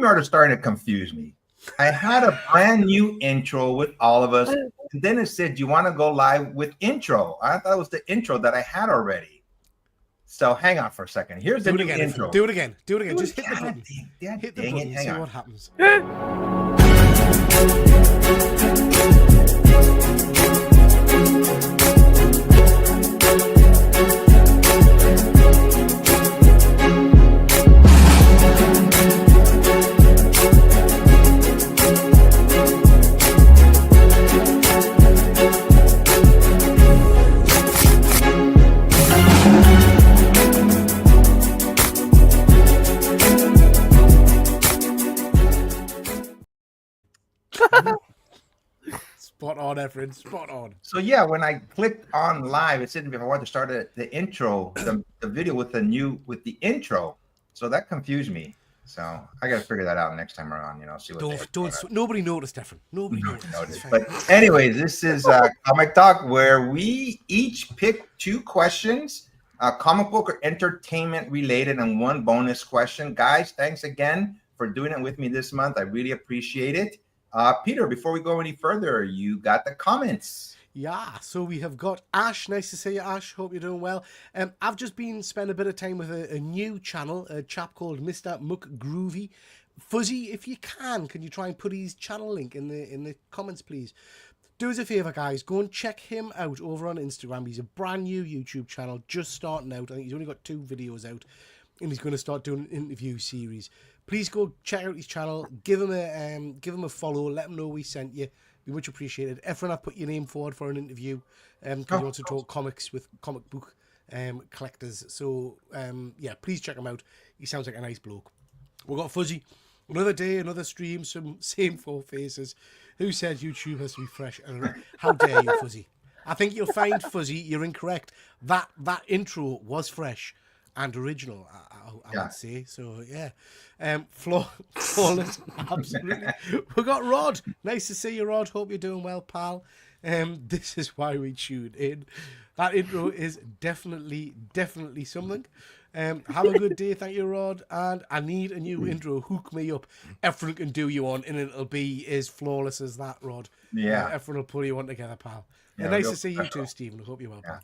StreamYard is starting to confuse me. I had a brand new intro with all of us, and then it said, "You want to go live with intro?" I thought it was the intro that I had already. So hang on for a second. Here's the new intro. Do it again. Just hit the button. Hit the button and see what happens. Spot on, Efren. Spot on. So yeah, when I clicked on live, it said if I wanted to start the intro, the video with the intro. So that confused me. So I got to figure that out next time around. See what. Nobody noticed, Efren. Nobody noticed. But anyways, this is Comic Talk, where we each pick 2 questions, comic book or entertainment related, and 1 bonus question. Guys, thanks again for doing it with me this month. I really appreciate it. Peter, before we go any further, you got the comments. Yeah, so we have got Ash. Nice to see you, Ash. Hope you're doing well. I've just spent a bit of time with a new channel, a chap called Mr. McGroovy. Fuzzy, if you can you try and put his channel link in the comments, please? Do us a favor, guys. Go and check him out over on Instagram. He's a brand new YouTube channel, just starting out. I think he's only got 2 videos out, and he's going to start doing an interview series. Please go check out his channel. Give him a follow. Let him know we sent you. Be much appreciated. Efren, I put your name forward for an interview because he wants to talk comics with comic book collectors. So yeah, please check him out. He sounds like a nice bloke. We've got Fuzzy. Another day, another stream. Some same 4 faces. Who said YouTube has to be fresh? How dare you, Fuzzy? I think you'll find, Fuzzy, you're incorrect. That intro was fresh and original, I would say. So yeah, flawless, absolutely. We got Rod. Nice to see you, Rod. Hope you're doing well, pal. This is why we tuned in. That intro is definitely something. Have a good day, thank you, Rod. And I need a new intro. Hook me up. Efren can do you on, and it'll be as flawless as that, Rod. Yeah, Efren will pull you on together, pal. Yeah, nice to see you too, Stephen. I hope you're well, pal.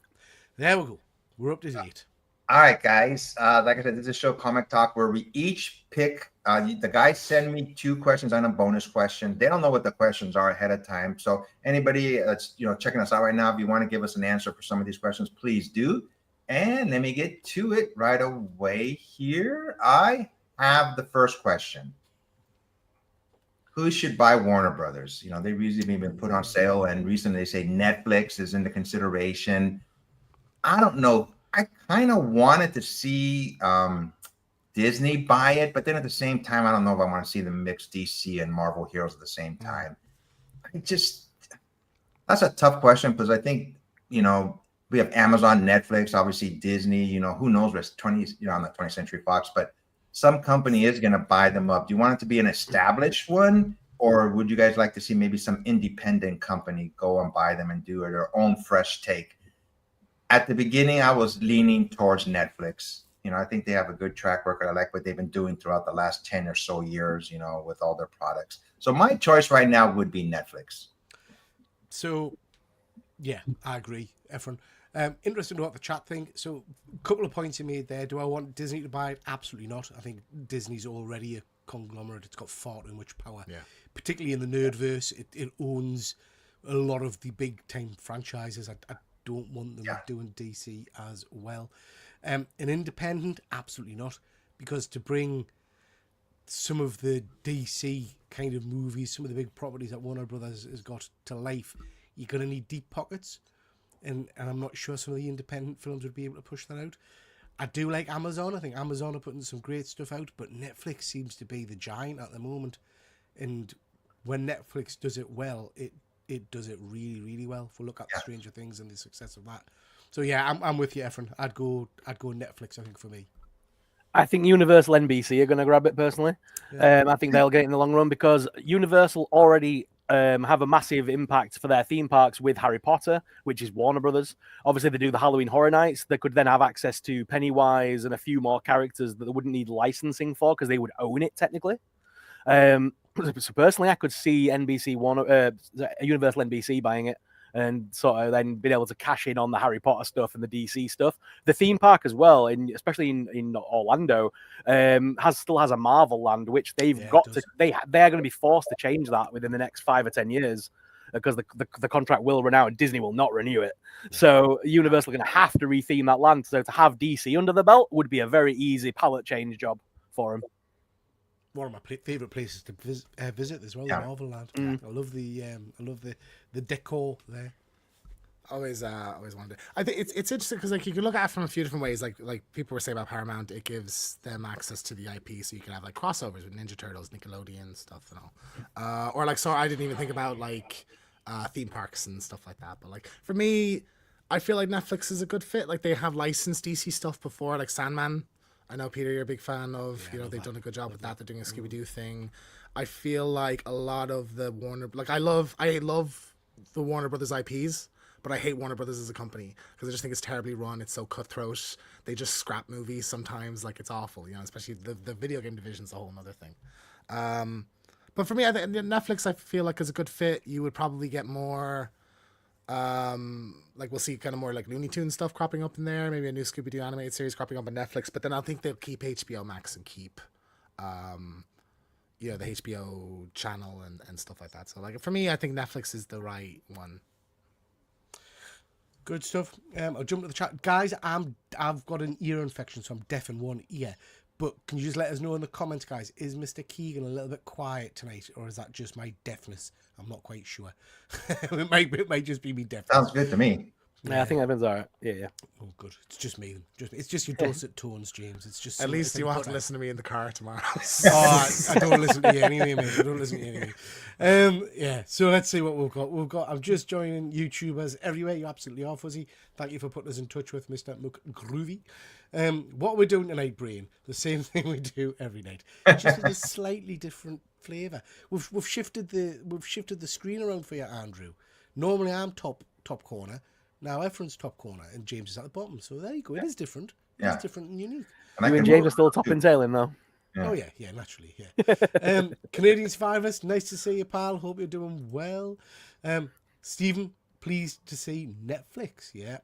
There we go. We're up to date. All right, guys. Like I said, this is a show, Comic Talk, where we each pick. The guys send me 2 questions and a bonus question. They don't know what the questions are ahead of time. So anybody that's checking us out right now, if you want to give us an answer for some of these questions, please do. And let me get to it right away here. I have the first question. Who should buy Warner Brothers? They've usually been put on sale, and recently they say Netflix is into consideration. I don't know. I kind of wanted to see Disney buy it, but then at the same time, I don't know if I want to see them mix DC and Marvel heroes at the same time. That's a tough question because I think, we have Amazon, Netflix, obviously Disney, who knows what's on the 20th Century Fox, but some company is going to buy them up. Do you want it to be an established one, or would you guys like to see maybe some independent company go and buy them and do their own fresh take? At the beginning, I was leaning towards Netflix. I think they have a good track record. I like what they've been doing throughout the last 10 or so years, with all their products. So my choice right now would be Netflix. So, yeah, I agree, Efren. Interesting to what the chat think. So, a couple of points you made there. Do I want Disney to buy it? Absolutely not. I think Disney's already a conglomerate. It's got far too much power, particularly in the nerdverse. It owns a lot of the big-time franchises. I don't want them doing DC as well. An independent, absolutely not, because to bring some of the DC kind of movies, some of the big properties that Warner Brothers has got to life, you're going to need deep pockets, and I'm not sure some of the independent films would be able to push that out. I do like Amazon. I think Amazon are putting some great stuff out, but Netflix seems to be the giant at the moment, and when Netflix does it well, it does it really, really well. If we look at Stranger Things and the success of that. So yeah, I'm with you, Efren. I'd go Netflix, I think, for me. I think Universal NBC are going to grab it personally. Yeah. I think they'll get it in the long run because Universal already have a massive impact for their theme parks with Harry Potter, which is Warner Brothers. Obviously, they do the Halloween Horror Nights. They could then have access to Pennywise and a few more characters that they wouldn't need licensing for because they would own it technically. So personally, I could see Universal NBC buying it and sort of then being able to cash in on the Harry Potter stuff and the DC stuff. The theme park as well, especially in Orlando, still has a Marvel Land, which they've they are going to be forced to change that within the next 5 or 10 years. Because the contract will run out and Disney will not renew it. So Universal are going to have to retheme that land. So to have DC under the belt would be a very easy palette change job for them. One of my favorite places to visit as well, Marvel Land. I love the decor there. Always wanted. I think it's interesting because like you can look at it from a few different ways. Like people were saying about Paramount, it gives them access to the IP, so you can have like crossovers with Ninja Turtles, Nickelodeon stuff, and all. Or like, so I didn't even think about like theme parks and stuff like that. But like for me, I feel like Netflix is a good fit. Like they have licensed DC stuff before, like Sandman. I know Peter, you're a big fan of. You know they've done a good job with that. They're doing a Scooby Doo thing. I feel like a lot of the Warner, like I love the Warner Brothers IPs. But I hate Warner Brothers as a company because I just think it's terribly run. It's so cutthroat. They just scrap movies sometimes. Like it's awful, you know, especially the video game division is a whole other thing. But for me, I think Netflix, I feel like is a good fit. You would probably get more, like we'll see kind of more like Looney Tunes stuff cropping up in there. Maybe a new Scooby-Doo animated series cropping up on Netflix. But then I think they'll keep HBO Max and keep, the HBO channel and stuff like that. So like for me, I think Netflix is the right one. Good stuff. I'll jump to the chat, guys. I've got an ear infection, so I'm deaf in one ear. But can you just let us know in the comments, guys? Is Mr. Keegan a little bit quiet tonight, or is that just my deafness? I'm not quite sure. it might just be me deafness. Sounds good to me. Yeah, I think everyone's all right. Yeah. Oh, good. It's just me. It's just your dulcet tones, James. It's just at least you won't have to listen to me in the car tomorrow. I don't listen to you anyway, mate. I don't listen to you anyway. Yeah. So let's see what we've got. I'm just joining YouTubers everywhere. You absolutely are, Fuzzy. Thank you for putting us in touch with Mr. McGroovy. What we're doing tonight, Brian, the same thing we do every night, just with a slightly different flavour. We've shifted the screen around for you, Andrew. Normally I'm top corner. Now Efren's top corner and James is at the bottom. So there you go. It is different. It's different and unique. You and James are still top and tailing though. Yeah. Oh yeah, naturally, yeah. Canadian Survivors, nice to see you, pal. Hope you're doing well. Stephen, pleased to see Netflix. Yeah.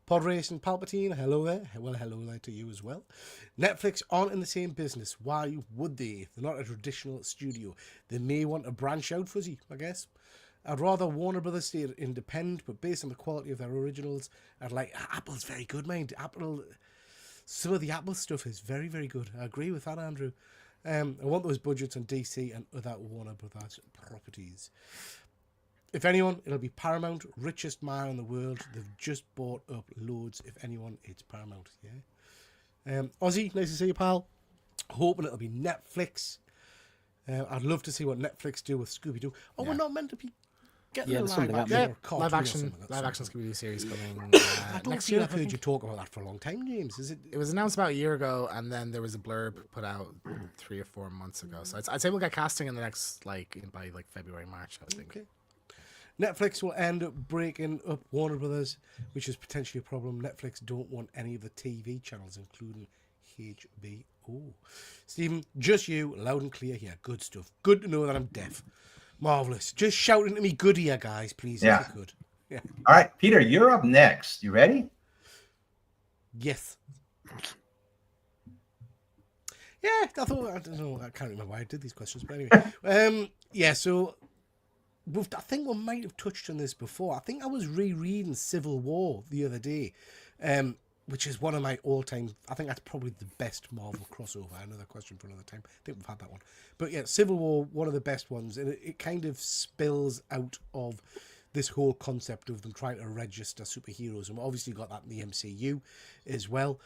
Pod Racing Palpatine, hello there. Well, hello there to you as well. Netflix aren't in the same business. Why would they? They're not a traditional studio. They may want to branch out, Fuzzy, I guess. I'd rather Warner Brothers stay independent, but based on the quality of their originals, I'd like Apple's very good, mind. Some of the Apple stuff is very, very good. I agree with that, Andrew. I want those budgets on DC and other Warner Brothers properties. If anyone, it'll be Paramount, richest man in the world. They've just bought up loads. If anyone, it's Paramount. Yeah. Ozzy, nice to see you, pal. Hoping it'll be Netflix. I'd love to see what Netflix do with Scooby Doo. Oh, we're not meant to be. Live action Scooby-Doo series coming next year. year. I've heard you talk about that for a long time, James. It was announced about a year ago, and then there was a blurb put out 3 or 4 months ago. So I'd say we'll get casting in the next by February, March. I think. Okay. Netflix will end up breaking up Warner Brothers, which is potentially a problem. Netflix don't want any of the TV channels, including HBO. Stephen, just you, loud and clear here. Good stuff. Good to know that I'm deaf. Marvellous. Just shouting to me good here, guys, please. Yeah. If you could. Yeah. All right, Peter, you're up next. You ready? Yes. Yeah, I don't know. I can't remember why I did these questions, but anyway. So I think we might have touched on this before. I think I was rereading Civil War the other day, which is one of my all-time. I think that's probably the best Marvel crossover. Another question for another time. I think we've had that one. But yeah, Civil War, one of the best ones, and it kind of spills out of this whole concept of them trying to register superheroes, and we obviously got that in the MCU as well.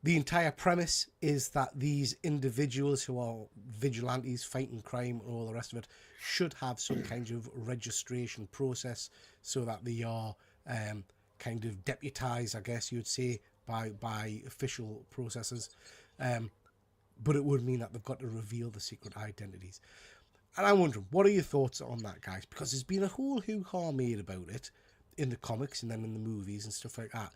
The entire premise is that these individuals who are vigilantes fighting crime and all the rest of it should have some kind of registration process so that they are kind of deputized, I guess you'd say, by official processes. But it would mean that they've got to reveal the secret identities. And I'm wondering, what are your thoughts on that, guys? Because there's been a whole hoo-ha made about it in the comics and then in the movies and stuff like that.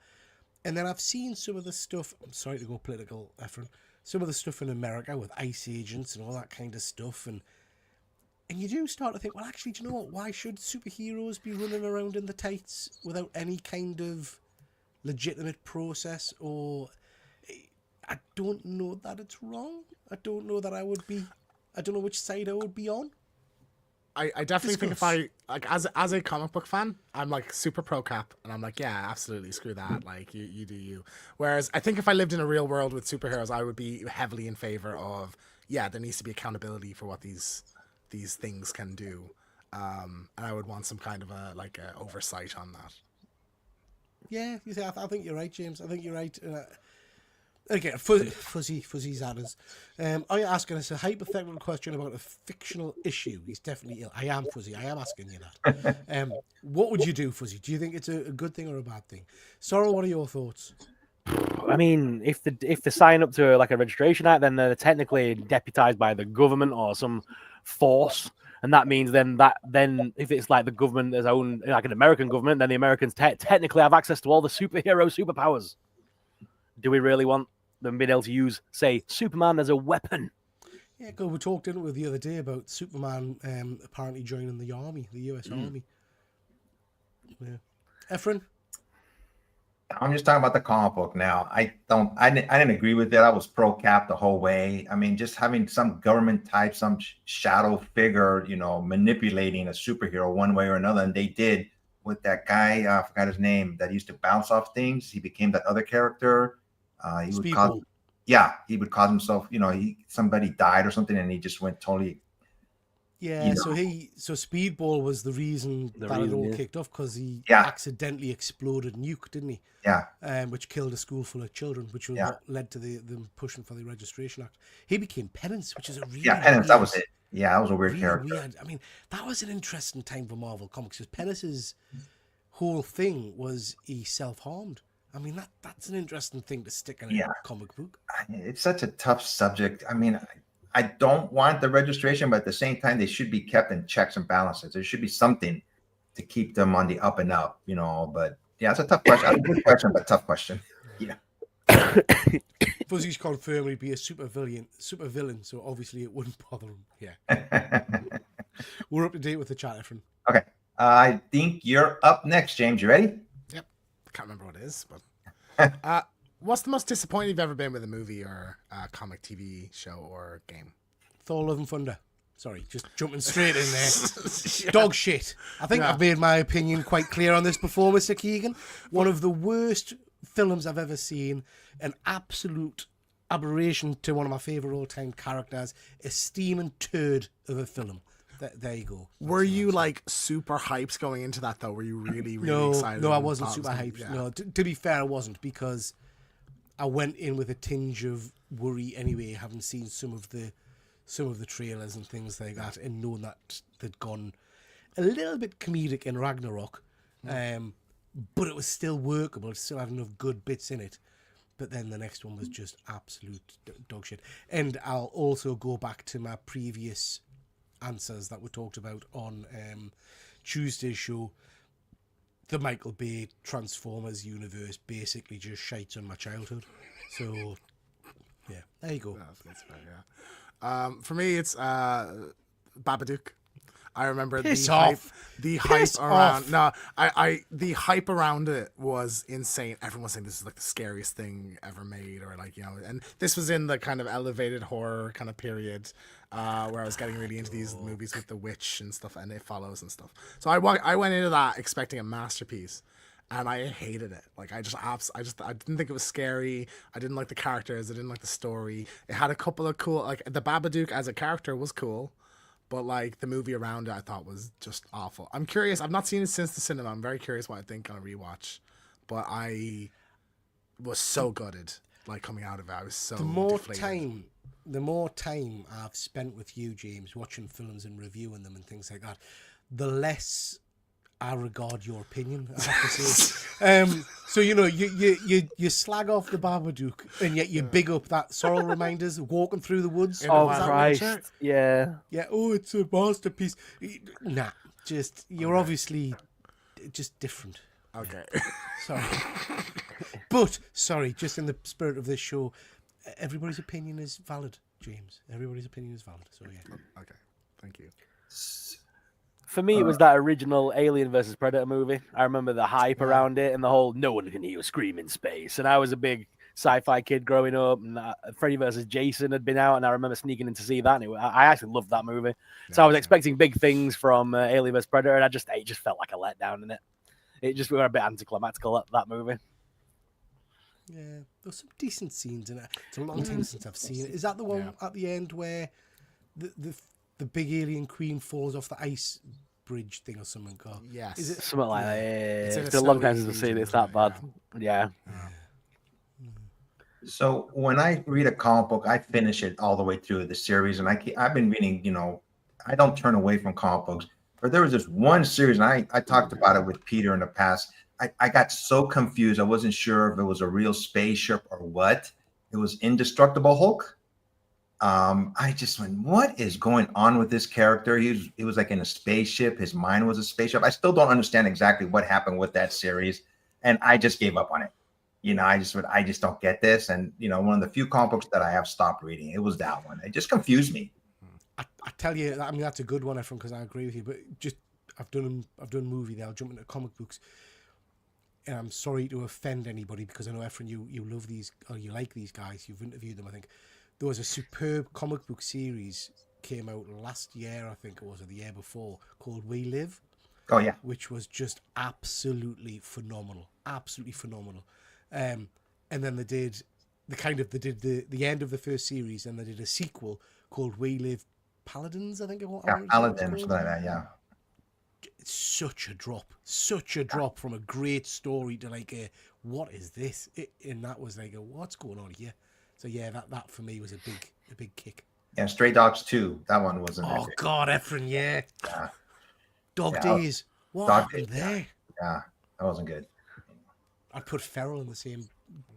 And then I've seen some of the stuff, I'm sorry to go political, Efren, some of the stuff in America with ICE agents and all that kind of stuff, and you do start to think, well, actually, do you know what? Why should superheroes be running around in the tights without any kind of legitimate process? Or I don't know that it's wrong. I don't know that I would be. I don't know which side I would be on. I definitely think if I like as a comic book fan, I'm like super pro Cap, and I'm like, yeah, absolutely, screw that. Like you do you. Whereas I think if I lived in a real world with superheroes, I would be heavily in favor of there needs to be accountability for what these things can do, and I would want some kind of a oversight on that. Yeah, you see, I think you're right, James. I think you're right. Again, fuzzy's at us. Are you asking us a hypothetical question about a fictional issue? He's definitely ill. I am Fuzzy. I am asking you that. What would you do, Fuzzy? Do you think it's a good thing or a bad thing? Sorrow, what are your thoughts? I mean, if they sign up to like a registration act, then they're technically deputized by the government or some force, and that means then if it's like the government, there's own like an American government, then the Americans technically have access to all the superpowers. Do we really want them being able to use, say, Superman as a weapon? Yeah, we talked in with the other day about Superman apparently joining the army, the US Army. Yeah, Efren. I'm just talking about the comic book now. I didn't agree with it. I was pro Cap the whole way. I mean, just having some government type, some shadow figure, manipulating a superhero one way or another, and they did with that guy. I forgot his name. That used to bounce off things. He became that other character. He would cause, he would cause himself. Somebody died or something, and he just went totally. Yeah, so Speedball was the reason it all kicked off, because he accidentally exploded nuke, didn't he? Yeah. Which killed a school full of children, which was what led to them pushing for the Registration Act. He became Penance, which is a really Penance. That was it. Yeah, that was a weird character. Weird. I mean, that was an interesting time for Marvel Comics, because Penance's whole thing was he self-harmed. I mean, that's an interesting thing to stick in a comic book. It's such a tough subject. I mean, I don't want the registration, but at the same time, they should be kept in checks and balances. There should be something to keep them on the up and up, But yeah, it's a tough question. A good question, but tough question. Yeah. Fuzzy's confirmed he'd be a super villain, so obviously it wouldn't bother him. Yeah. We're up to date with the chat, Efren. Okay. I think you're up next, James. You ready? Yep. I can't remember what it is, but what's the most disappointed you've ever been with a movie or a comic, TV show, or game? Thor: Love and Thunder. Sorry, just jumping straight in there. Dog shit. I think I've made my opinion quite clear on this before, Mr. Keegan. One of the worst films I've ever seen. An absolute aberration to one of my favourite all-time characters. A steaming turd of a film. There you go. Were you like super hyped going into that though? Were you really excited? No, I wasn't super hyped. Yeah. No, to be fair, I wasn't, because I went in with a tinge of worry anyway, having seen some of the trailers and things like that, and knowing that they'd gone a little bit comedic in Ragnarok, but it was still workable. It still had enough good bits in it. But then the next one was just absolute dog shit. And I'll also go back to my previous answers that were talked about on Tuesday's show. The Michael Bay Transformers universe basically just shites on my childhood. So, yeah, there you go. That's fair, yeah. For me, it's Babadook. I remember the hype around it was insane. Everyone was saying this is like the scariest thing ever made, or like, and this was in the kind of elevated horror kind of period where I was getting really into these movies with the witch and stuff, and It Follows and stuff. So I went into that expecting a masterpiece, and I hated it. Like I didn't think it was scary. I didn't like the characters. I didn't like the story. It had a couple of cool, like the Babadook as a character was cool. But like the movie around it, I thought was just awful. I'm curious. I've not seen it since the cinema. I'm very curious what I think on a rewatch. But I was so gutted, like coming out of it. I was so deflated. The more time I've spent with you, James, watching films and reviewing them and things like that, the less I regard your opinion, I have to say. So you slag off the Babadook, and yet you big up that Sorrel Reminders, Walking Through the Woods. Oh Christ! Yeah. Oh, it's a masterpiece. Nah, you're obviously just different. Okay. Sorry. But sorry, just in the spirit of this show, Everybody's opinion is valid, James. Everybody's opinion is valid. So yeah. Okay, thank you. For me, it was that original Alien versus Predator movie. I remember the hype around it and the whole no one can hear you scream in space. And I was a big sci-fi kid growing up, and Freddy versus Jason had been out, and I remember sneaking in to see that. And I actually loved that movie. So I was expecting big things from Alien vs Predator, and it just felt like a letdown in it. It just were a bit anticlimactical, that movie. Yeah, there's some decent scenes in it. It's a long time since I've seen it. Is that the one at the end where the big alien queen falls off the ice bridge thing or something? Or, Yes. Is it? Something like that. It's in It's a been a long snowy time since I've seen it. It's region, that bad. Yeah. So when I read a comic book, I finish it all the way through the series, and I've been reading. I don't turn away from comic books. But there was this one series, and I talked about it with Peter in the past. I got so confused. I wasn't sure if it was a real spaceship or what. It was Indestructible Hulk. I just went, what is going on with this character? He was like in a spaceship. His mind was a spaceship. I still don't understand exactly what happened with that series, and I just gave up on it. I just don't get this. And one of the few comic books that I have stopped reading, it was that one. It just confused me. I tell you, I mean that's a good one, Efren, because I agree with you. But just I've done a movie there. I'll jump into comic books, and I'm sorry to offend anybody because I know Efren, you love these or you like these guys. You've interviewed them, I think. There was a superb comic book series came out last year, I think it was, or the year before, called We Live. Oh yeah, which was just absolutely phenomenal, absolutely phenomenal. And then they did the end of the first series, and they did a sequel called We Live Paladins, I think it was. Yeah, Paladins, something like that. Yeah. It's such a drop from a great story to like a what is this? And that was like a what's going on here? So yeah, that for me was a big kick. Yeah, Stray Dogs 2. That one wasn't. Oh God, Efren, yeah. Dog Days. What Dog happened Days, there? Yeah, that wasn't good. I'd put Feral in the same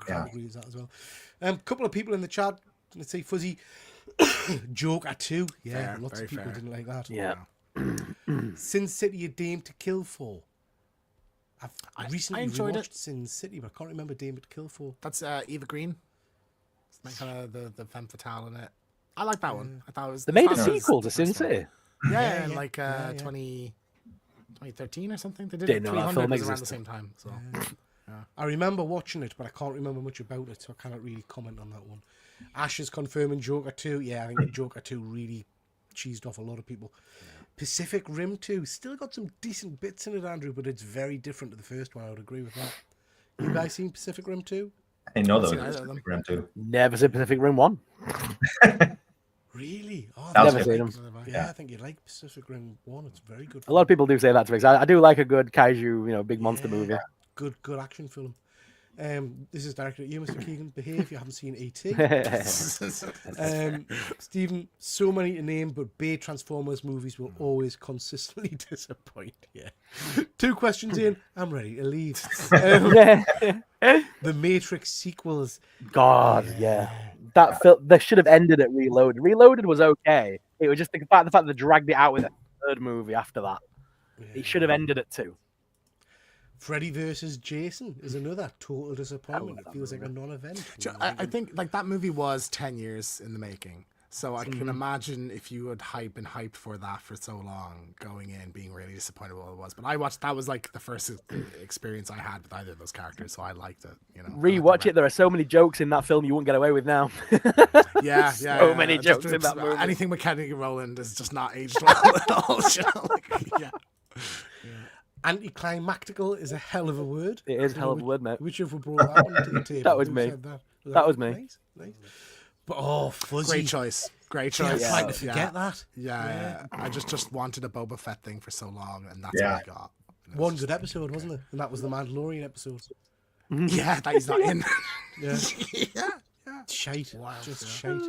category as that as well. Couple of people in the chat. Let's say Fuzzy Joker 2. Yeah, Fair, lots very of people fair. didn't like that. Yeah. Sin City, A Dame to Kill For. I've recently enjoyed rewatched it. Sin City, but I can't remember Dame to Kill For. That's Eva Green. It's like kind of the femme fatale in it. I like that one. I thought it was. They made a I thought it was sequel to the Sin best one. City. Yeah, yeah. like Yeah, 2013 or something. They did Didn't it. know that 300 film was around the existed. same time. So I remember watching it, but I can't remember much about it, so I cannot really comment on that one. Ash is confirming Joker 2. Yeah, I think Joker 2 really cheesed off a lot of people. Pacific Rim 2 still got some decent bits in it, Andrew, but it's very different to the first one. I would agree with that. You guys seen Pacific Rim 2? I didn't know I've seen those. either of them. Rim 2. Never seen Pacific Rim 1. Really? Oh, That was Never good. seen them. yeah, I think you'd like Pacific Rim 1. It's very good. A lot of people do say that to me. 'Cause I do like a good kaiju, big monster movie. Good action film. This is directed at you, Mr. Keegan. Behave. You haven't seen E.T. Stephen, so many to name, but Bay Transformers movies will always consistently disappoint. Yeah. 2 questions in. I'm ready to leave. The Matrix sequels. God, yeah. That they should have ended at Reloaded. Reloaded was okay. It was just the fact they dragged it out with a third movie after that. It should have ended at 2. Freddy versus Jason is another total disappointment. It feels like a non-event. I think like that movie was 10 years in the making. So I can imagine if you had hyped for that for so long, going in being really disappointed with what it was. But that was like the first experience I had with either of those characters, so I liked it. Rewatch it. There are so many jokes in that film you wouldn't get away with now. Yeah, So many jokes in that movie. Anything with Kenny Rowland is just not aged well at all. Yeah. Anticlimactical is a hell of a word. It is a hell of a word, mate. Which of we brought that one to the table? That was Who me. said that? That was me. Nice. But Fuzzy. Great choice. Great Yeah, choice. I'm trying to forget that. Yeah. I just wanted a Boba Fett thing for so long, and that's Yeah. what I got. One good episode, wasn't it? And that was the Mandalorian episode. Yeah, that he's not in. Yeah. Yeah. Shite. Just shite.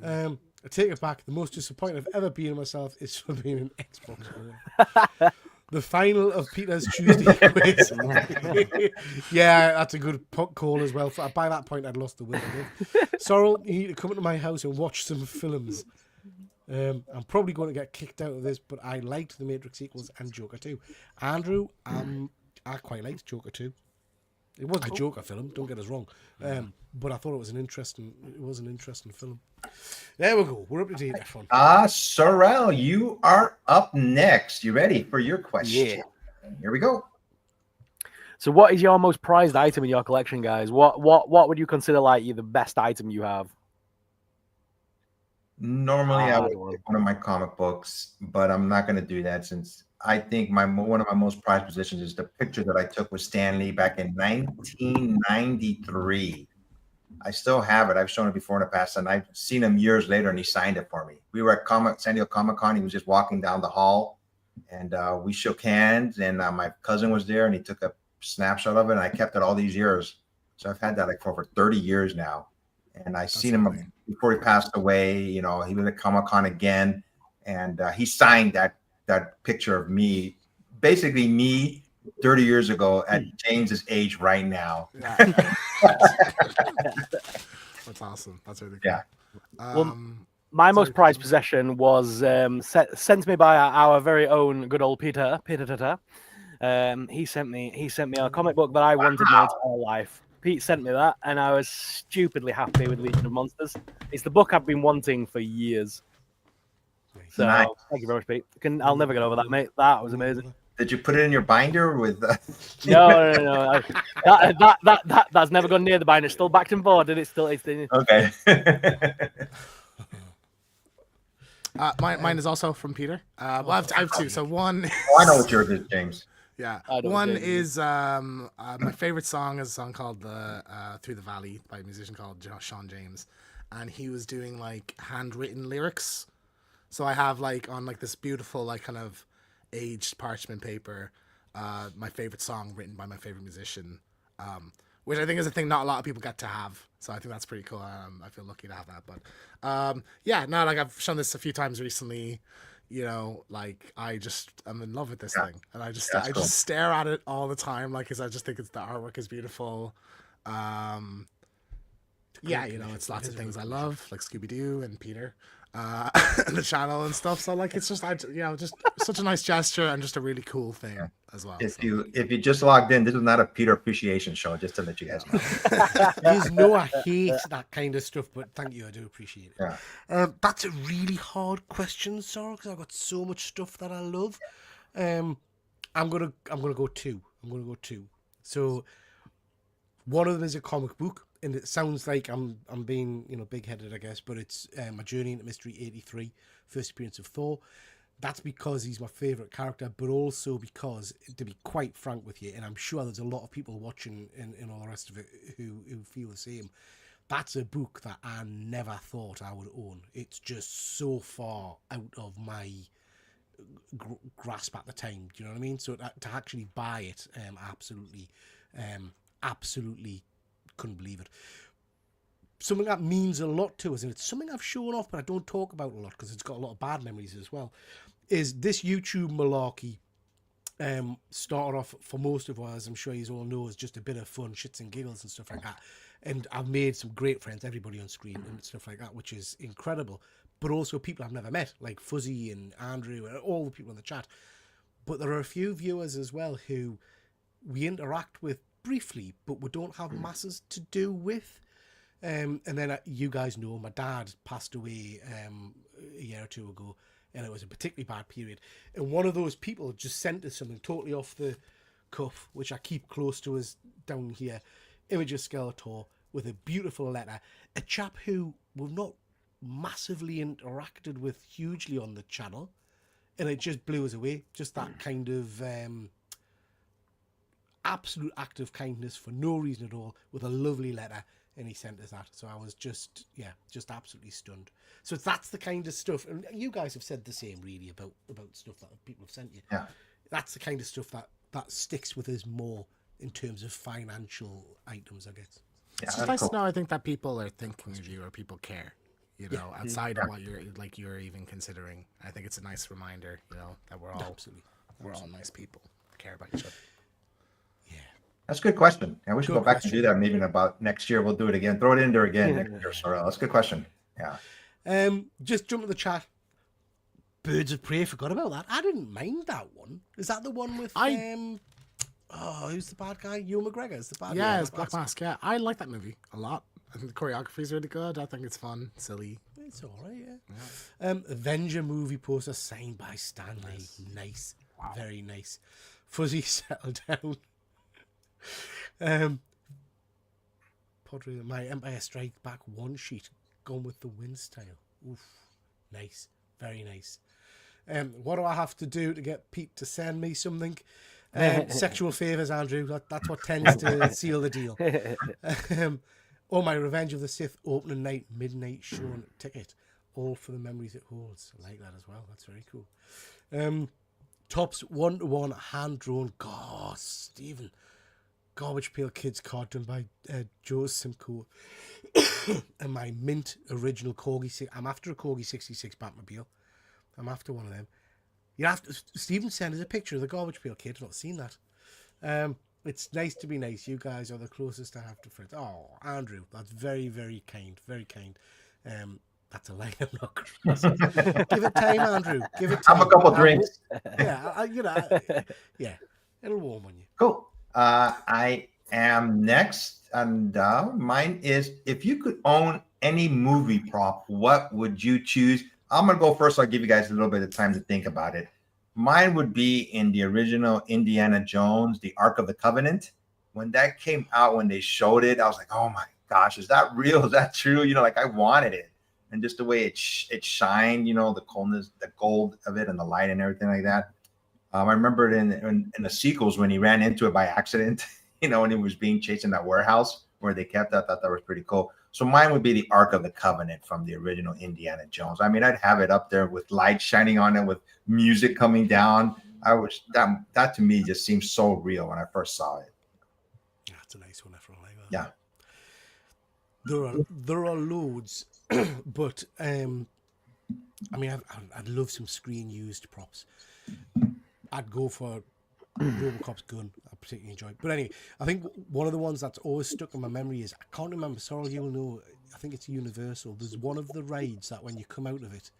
I take it back. The most disappointed I've ever been in myself is for being an Xbox owner. The final of Peter's Tuesday quiz. Yeah, that's a good call as well. By that point, I'd lost the will to live. Sorrel, you need to come into my house and watch some films. I'm probably going to get kicked out of this, but I liked the Matrix sequels and Joker 2. Andrew, I quite liked Joker 2. It wasn't a Joker film. Don't get us wrong. But I thought it was an interesting film. There we go. We're up to date, Efron. Sorrel, you are up next. You ready for your question? Yeah. Here we go. So, what is your most prized item in your collection, guys? What would you consider like the best item you have? Normally, I would pick one of my comic books, but I'm not going to do that since I think one of my most prized possessions is the picture that I took with Stan Lee back in 1993. I still have it. I've shown it before in the past, and I've seen him years later, and he signed it for me. We were at San Diego Comic-Con. He was just walking down the hall, and we shook hands, and my cousin was there, and he took a snapshot of it, and I kept it all these years. So I've had that like for over 30 years now. And I seen him before he passed away. You know, he was at Comic-Con again, and he signed that picture of me, basically me 30 years ago at James's age right now. Yeah. That's awesome. That's really cool. Yeah. Well, my most prized possession was sent to me by our very own good old Peter Tata. He sent me a comic book that I wanted my entire life. Pete sent me that, and I was stupidly happy with Legion of Monsters. It's the book I've been wanting for years. So Nice. thank you very much, Pete. I'll never get over that, mate. That was amazing. Did you put it in your binder with? No. That's never gone near the binder. It's still backed and boarded. It's Okay. Mine is also from Peter. Well, I have two. So one. I know what yours is, James. Yeah, one is my favorite song is a song called "Through the Valley" by a musician called Sean James, and he was doing like handwritten lyrics. So I have like on like this beautiful like kind of aged parchment paper, my favorite song written by my favorite musician, which I think is a thing not a lot of people get to have. So I think that's pretty cool. I feel lucky to have that. But yeah, no, like I've shown this a few times recently. You know, like I'm in love with this thing, and I just stare at it all the time, like, because I just think the artwork is beautiful. Yeah, you know, it's lots of things I love, like Scooby Doo and Peter, and the channel and stuff. So like, it's just just such a nice gesture and just a really cool thing as well. If you just logged in, this is not a Peter appreciation show, just to let you guys know. I hate that kind of stuff, but thank you, I do appreciate it. Yeah. That's a really hard question, Sarah, because I've got so much stuff that I love. I'm gonna go two. So one of them is a comic book, and it sounds like I'm being big-headed, I guess, but it's My Journey into Mystery 83, first appearance of Thor. That's because he's my favourite character, but also because, to be quite frank with you, and I'm sure there's a lot of people watching and all the rest of it who feel the same, that's a book that I never thought I would own. It's just so far out of my grasp at the time. Do you know what I mean? So to actually buy it, absolutely couldn't believe it. Something that means a lot to us, and it's something I've shown off, but I don't talk about a lot because it's got a lot of bad memories as well, is this YouTube malarkey started off for most of us, I'm sure you all know, as just a bit of fun, shits and giggles and stuff like that. And I've made some great friends, everybody on screen and stuff like that, which is incredible. But also people I've never met, like Fuzzy and Andrew and all the people in the chat. But there are a few viewers as well who we interact with briefly, but we don't have masses to do with. And then you guys know my dad passed away a year or two ago, and it was a particularly bad period. And one of those people just sent us something totally off the cuff, which I keep close to us down here, image of Skeletor with a beautiful letter. A chap who we've not massively interacted with hugely on the channel, and it just blew us away. Just that kind of absolute act of kindness for no reason at all, with a lovely letter. And he sent us that. So I was just absolutely stunned. So that's the kind of stuff, and you guys have said the same really about stuff that people have sent you. Yeah. That's the kind of stuff that sticks with us more in terms of financial items, I guess. Yeah, It's just nice to know, I think, that people are thinking of you or people care, outside of what you're even considering. I think it's a nice reminder, that we're all nice people, care about each other. That's a good question. I wish we go back and do that maybe in about next year. We'll do it again. Throw it in there again next year, Sorrel. That's a good question. Yeah. Just jump to the chat. Birds of Prey, forgot about that. I didn't mind that one. Is that the one with Oh, who's the bad guy? Ewan McGregor is the bad guy. Yeah, it's Black Mask. Yeah, I like that movie a lot. I think the choreography is really good. I think it's fun, silly. It's all right, yeah. Avenger movie poster signed by Stan Lee. Nice. Wow. Very nice. Fuzzy, settle down. Podre, my Empire Strikes Back one sheet, gone with the wind style. Oof. Nice. Very nice. What do I have to do to get Pete to send me something? Sexual favours, Andrew. That's what tends to seal the deal. My Revenge of the Sith opening night midnight showing ticket. All for the memories it holds. I like that as well. That's very cool. Topps 1-to-1 hand-drawn. God, Stephen. Garbage Pail Kids card done by Joe Simcoe. And my mint original Corgi. I'm after a Corgi 66 Batmobile. I'm after one of them. You have to. Stephen sent us a picture of the Garbage Pail Kid. I've not seen that. It's nice to be nice. You guys are the closest I have to friends. Oh, Andrew, that's very, very kind. Very kind. That's a lie. I'm not crazy. Give it time, Andrew. Give it time. Have a couple drinks. Yeah, yeah. It'll warm on you. Cool. I am next, and mine is: if you could own any movie prop, what would you choose? I'm gonna go first. So I'll give you guys a little bit of time to think about it. Mine would be in the original Indiana Jones, the Ark of the Covenant. When that came out, when they showed it, I was like, "Oh my gosh, is that real? Is that true?" Like I wanted it, and just the way it shined, the coldness, the gold of it, and the light and everything like that. I remember it in the sequels when he ran into it by accident. When he was being chased in that warehouse where they kept it. I thought that was pretty cool. So mine would be the Ark of the Covenant from the original Indiana Jones. I mean, I'd have it up there with light shining on it, with music coming down. That to me just seems so real when I first saw it. That's a nice one. I like that. Yeah. There are loads, but I mean, I'd love some screen used props. I'd go for Robocop's gun. I particularly enjoy it. But anyway, I think one of the ones that's always stuck in my memory is, I can't remember, Sorrel, you'll know, I think it's Universal. There's one of the rides that when you come out of it,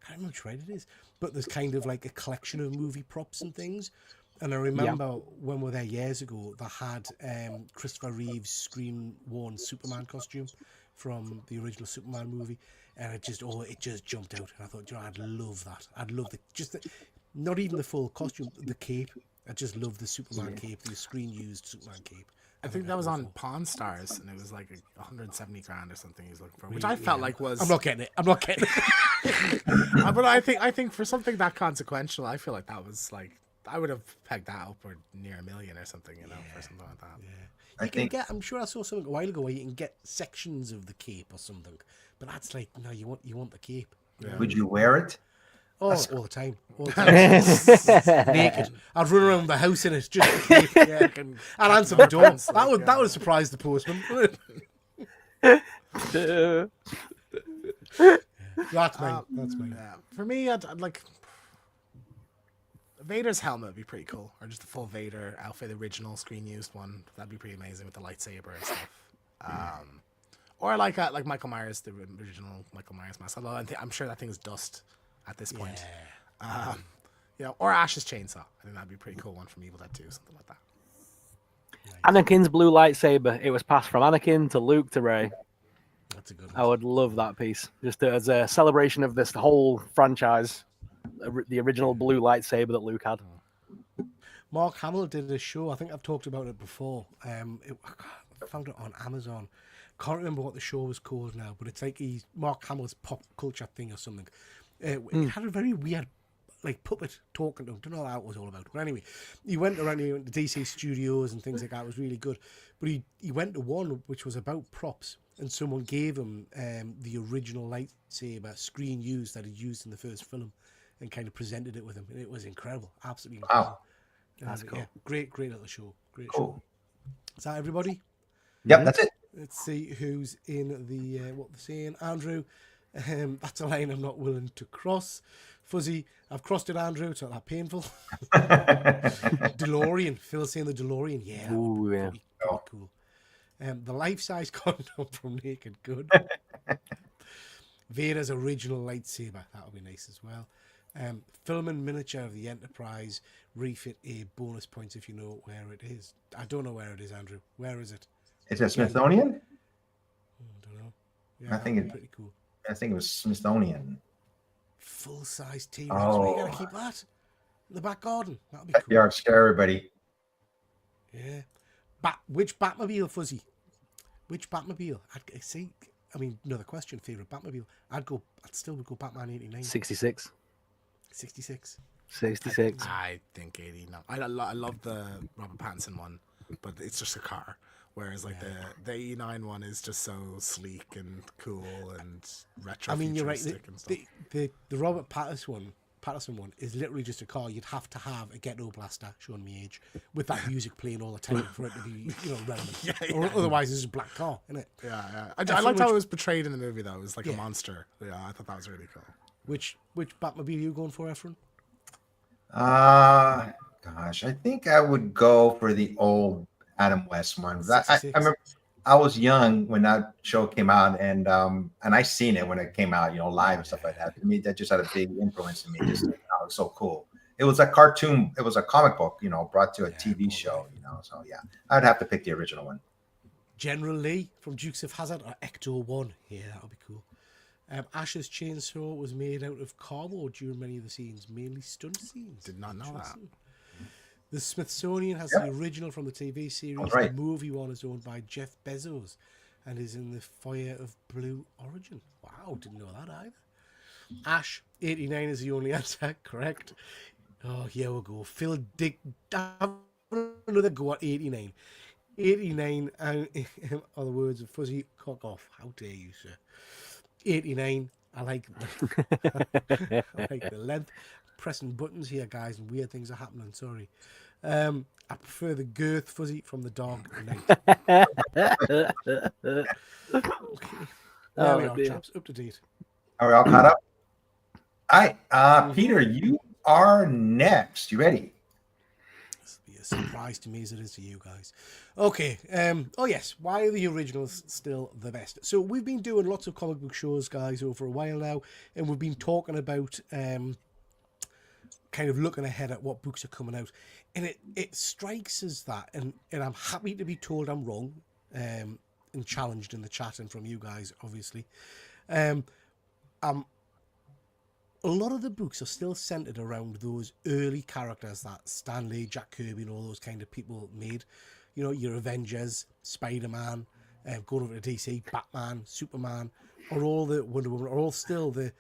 I can't remember which ride it is, but there's kind of like a collection of movie props and things. And I remember when we were there years ago, they had Christopher Reeve's screen-worn Superman costume from the original Superman movie. And it just jumped out. And I thought, I'd love that. I'd love not even the full costume, the cape. I just love the Superman cape, the screen-used Superman cape. I think that was on Pawn Stars, and it was like 170 grand or something he was looking for, which I felt like was. I'm not getting it. But I think for something that consequential, I feel like that was like, I would have pegged that up or near $1 million or something, for something like that. Yeah. I'm sure I saw something a while ago where you can get sections of the cape or something, but that's like, no, you want the cape. Yeah. Would you wear it? Oh, all the time. Naked. I'd run around the house in it, just a cape. Yeah. I'd answer the door. That would surprise the postman. That's mine. Yeah. For me, I'd like Vader's helmet would be pretty cool, or just the full Vader outfit, the original screen used one. That'd be pretty amazing with the lightsaber and stuff. Or like Michael Myers, the original Michael Myers mask. Although I'm sure that thing is dust at this point. Yeah. Or Ash's chainsaw. I think that'd be a pretty cool one from Evil Dead 2, something like that. Anakin's blue lightsaber. It was passed from Anakin to Luke to Rey. That's a good one. I would love that piece, just as a celebration of this whole franchise. The original blue lightsaber that Luke had. Mark Hamill did a show. I think I've talked about it before. I found it on Amazon. Can't remember what the show was called now, but it's like Mark Hamill's pop culture thing or something. It had a very weird, like, puppet talking to him. Don't know what that was all about. But anyway, he went to DC Studios and things like that. It was really good. But he went to one which was about props, and someone gave him the original lightsaber screen used that he'd used in the first film, and kind of presented it with him, and it was incredible, absolutely incredible. Wow, that's cool. Yeah, great little show. Great cool. show. Is that everybody? Yep, that's it. Let's see who's in the what they're saying. Andrew, that's a line I'm not willing to cross. Fuzzy, I've crossed it, Andrew. It's not that painful. DeLorean, Phil saying the DeLorean. Yeah, that would be pretty cool. The life-size condom from Naked Good. Vader's original lightsaber. That would be nice as well. film and miniature of the Enterprise refit A, bonus points if you know where it is. I don't know where it is, Andrew. Where is it? Is it Smithsonian? I don't know. Yeah, I think that'd be it- pretty cool. I think it was Smithsonian. Full-size T-Rex. Where are you Oh. gonna keep that? In the back garden. That'll be cool. Yeah, scare everybody. Yeah. Which Batmobile, Fuzzy? Which Batmobile? I'd see. I mean, another question. Favorite Batmobile? I'd still would go Batman 89. 66. 66. 66. I think 80. No, I love the Robert Pattinson one, but it's just a car. Whereas like the 89 one is just so sleek and cool and retro. I mean, you're right. futuristic and stuff. The Robert Pattinson one is literally just a car. You'd have to have a ghetto blaster, showing me age, with that music playing all the time for it to be, relevant. Or otherwise, it's a black car, isn't it? Yeah. I feel liked how which- it was portrayed in the movie though. It was like a Yeah. monster. Yeah, I thought that was really cool. Which Batmobile are you going for, Efren? Gosh, I think I would go for the old Adam West ones. I 66. remember I was young when that show came out, and I seen it when it came out, live and stuff like that. To me, that just had a big influence in me. Just it was so cool. It was a cartoon. It was a comic book, brought to a TV show. So yeah, I'd have to pick the original one. General Lee from Dukes of Hazzard or Ecto 1. Yeah, that'll be cool. Ash's chainsaw was made out of cardboard during many of the scenes, mainly stunt scenes. Did not know that. Interesting. The Smithsonian has the original from the TV series. That's right. The movie one is owned by Jeff Bezos and is in the Fire of Blue Origin. Wow, didn't know that either. Ash, 89 is the only answer, correct. Oh, here we go. Phil Dick, another go at 89. 89 are the words of Fuzzy Cock Off. How dare you, sir? 89, I like I like the length. Pressing buttons here, guys, and weird things are happening. Sorry. I prefer the girth, Fuzzy, from the Dark Knight. Okay. There we are, dear. chaps. Up to date. Are we all caught up? All right, Peter, you are next. You ready? This will be a surprise to me as it is to you guys. Okay. Oh yes. Why are the originals still the best? So we've been doing lots of comic book shows, guys, over a while now, and we've been talking about kind of looking ahead at what books are coming out, and it strikes us that, and I'm happy to be told I'm wrong, and challenged in the chat and from you guys, obviously. A lot of the books are still centered around those early characters that Stan Lee, Jack Kirby, and all those kind of people made. Your Avengers, Spider-Man, going over to DC, Batman, Superman, or all the Wonder Woman, are all still the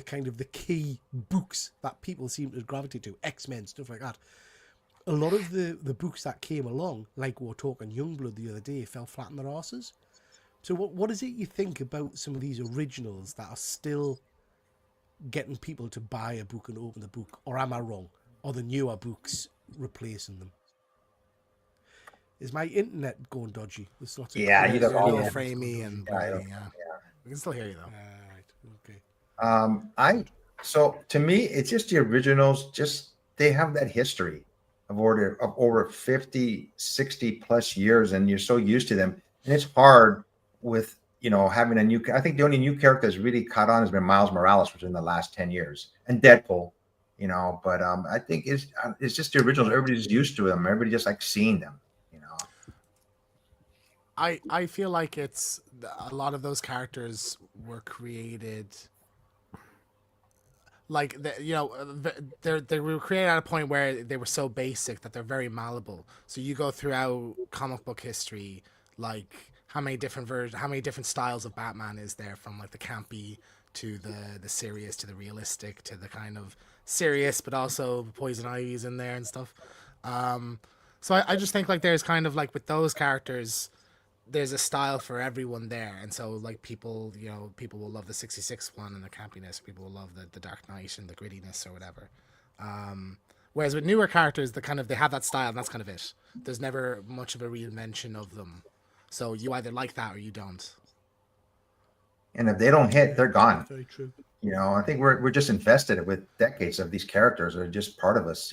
kind of the key books that people seem to gravitate to. X-Men, stuff like that. A lot of the books that came along, like we were talking Youngblood the other day, fell flat on their arses. So what is it you think about some of these originals that are still getting people to buy a book and open the book? Or am I wrong? Or the newer books replacing them? Is my internet going dodgy? There's lots of Yeah, you It's got a all little that. framey and Yeah, I blurry, yeah. We can still hear you though. Right. Okay. So to me, it's just the originals. Just they have that history of over 50, 60 plus years, and you're so used to them, and it's hard with having a new. I think the only new character that's really caught on has been Miles Morales, which in the last 10 years, and Deadpool. But I think it's just the originals. Everybody's used to them. Everybody just likes seeing them. I feel like it's a lot of those characters were created like they were created at a point where they were so basic that they're very malleable. So you go throughout comic book history, like how many different styles of Batman is there, from like the campy to the serious to the realistic to the kind of serious but also Poison Ivy's in there and stuff. So I just think like there's kind of like with those characters, there's a style for everyone there, and so like people will love the 66 one and the campiness, people will love the Dark Knight and the grittiness or whatever. Whereas with newer characters, they have that style and that's kind of it. There's never much of a reinvention of them, so you either like that or you don't. And if they don't hit, they're gone. Very true. I think we're just infested with decades of these characters that are just part of us.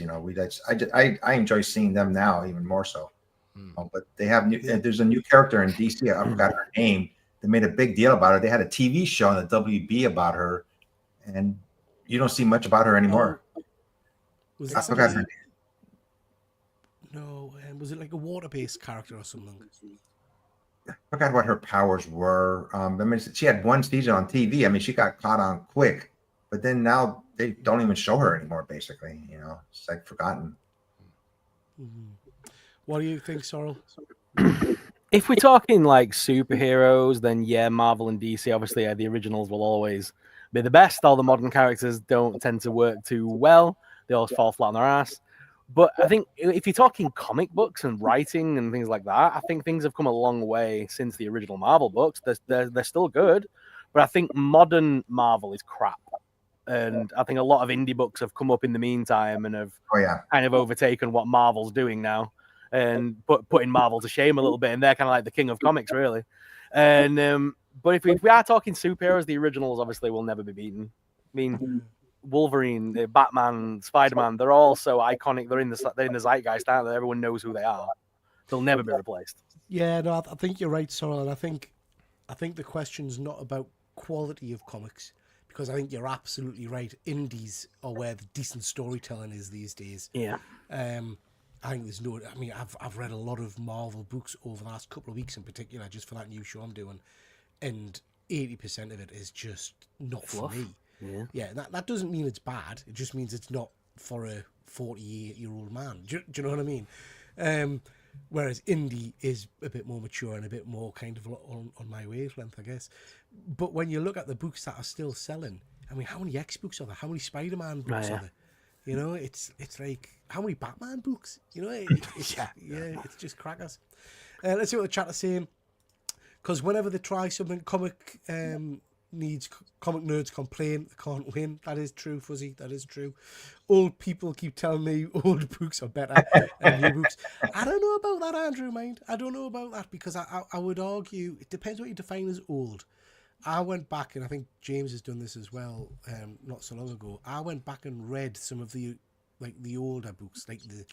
I enjoy seeing them now even more so. But they have there's a new character in DC. I forgot her name. They made a big deal about her. They had a TV show on the WB about her, and you don't see much about her anymore. Was I it forgot her somebody? name. No, was it like a water-based character or something? I forgot what her powers were. I mean, she had one season on TV. I mean, she got caught on quick, but then now they don't even show her anymore. Basically, it's like forgotten. What do you think, Sorrel? If we're talking like superheroes, then yeah, Marvel and DC, obviously, the originals will always be the best. All the modern characters don't tend to work too well. They always fall flat on their ass. But I think if you're talking comic books and writing and things like that, I think things have come a long way since the original Marvel books. They're still good, but I think modern Marvel is crap. And I think a lot of indie books have come up in the meantime and have kind of overtaken what Marvel's doing now, and putting Marvel to shame a little bit. And they're kind of like the king of comics, really. And but if we are talking superheroes, the originals obviously will never be beaten. I mean, Wolverine, Batman, Spider-Man, they're all so iconic. They're in the zeitgeist, aren't they? Everyone knows who they are. They'll never be replaced. Yeah, no, I think you're right, Sorrel, and I think the question's not about quality of comics, because I think you're absolutely right. Indies are where the decent storytelling is these days. Yeah. I think there's no. I mean, I've read a lot of Marvel books over the last couple of weeks, in particular, just for that new show I'm doing, and 80% of it is just not Fluff. for me. Yeah, that doesn't mean it's bad. It just means it's not for a 48-year-old man. Do you know what I mean? Whereas indie is a bit more mature and a bit more kind of on my wavelength, I guess. But when you look at the books that are still selling, I mean, how many X books are there? How many Spider-Man books are there? It's like, how many Batman books? It's just crackers. Let's see what the chat is saying. Because whenever they try something, comic nerds complain they can't win. That is true, Fuzzy. That is true. Old people keep telling me old books are better than new books. I don't know about that, Andrew, mind. I don't know about that, because I would argue it depends what you define as old. I went back, and I think James has done this as well, not so long ago. I went back and read some of the older books, like the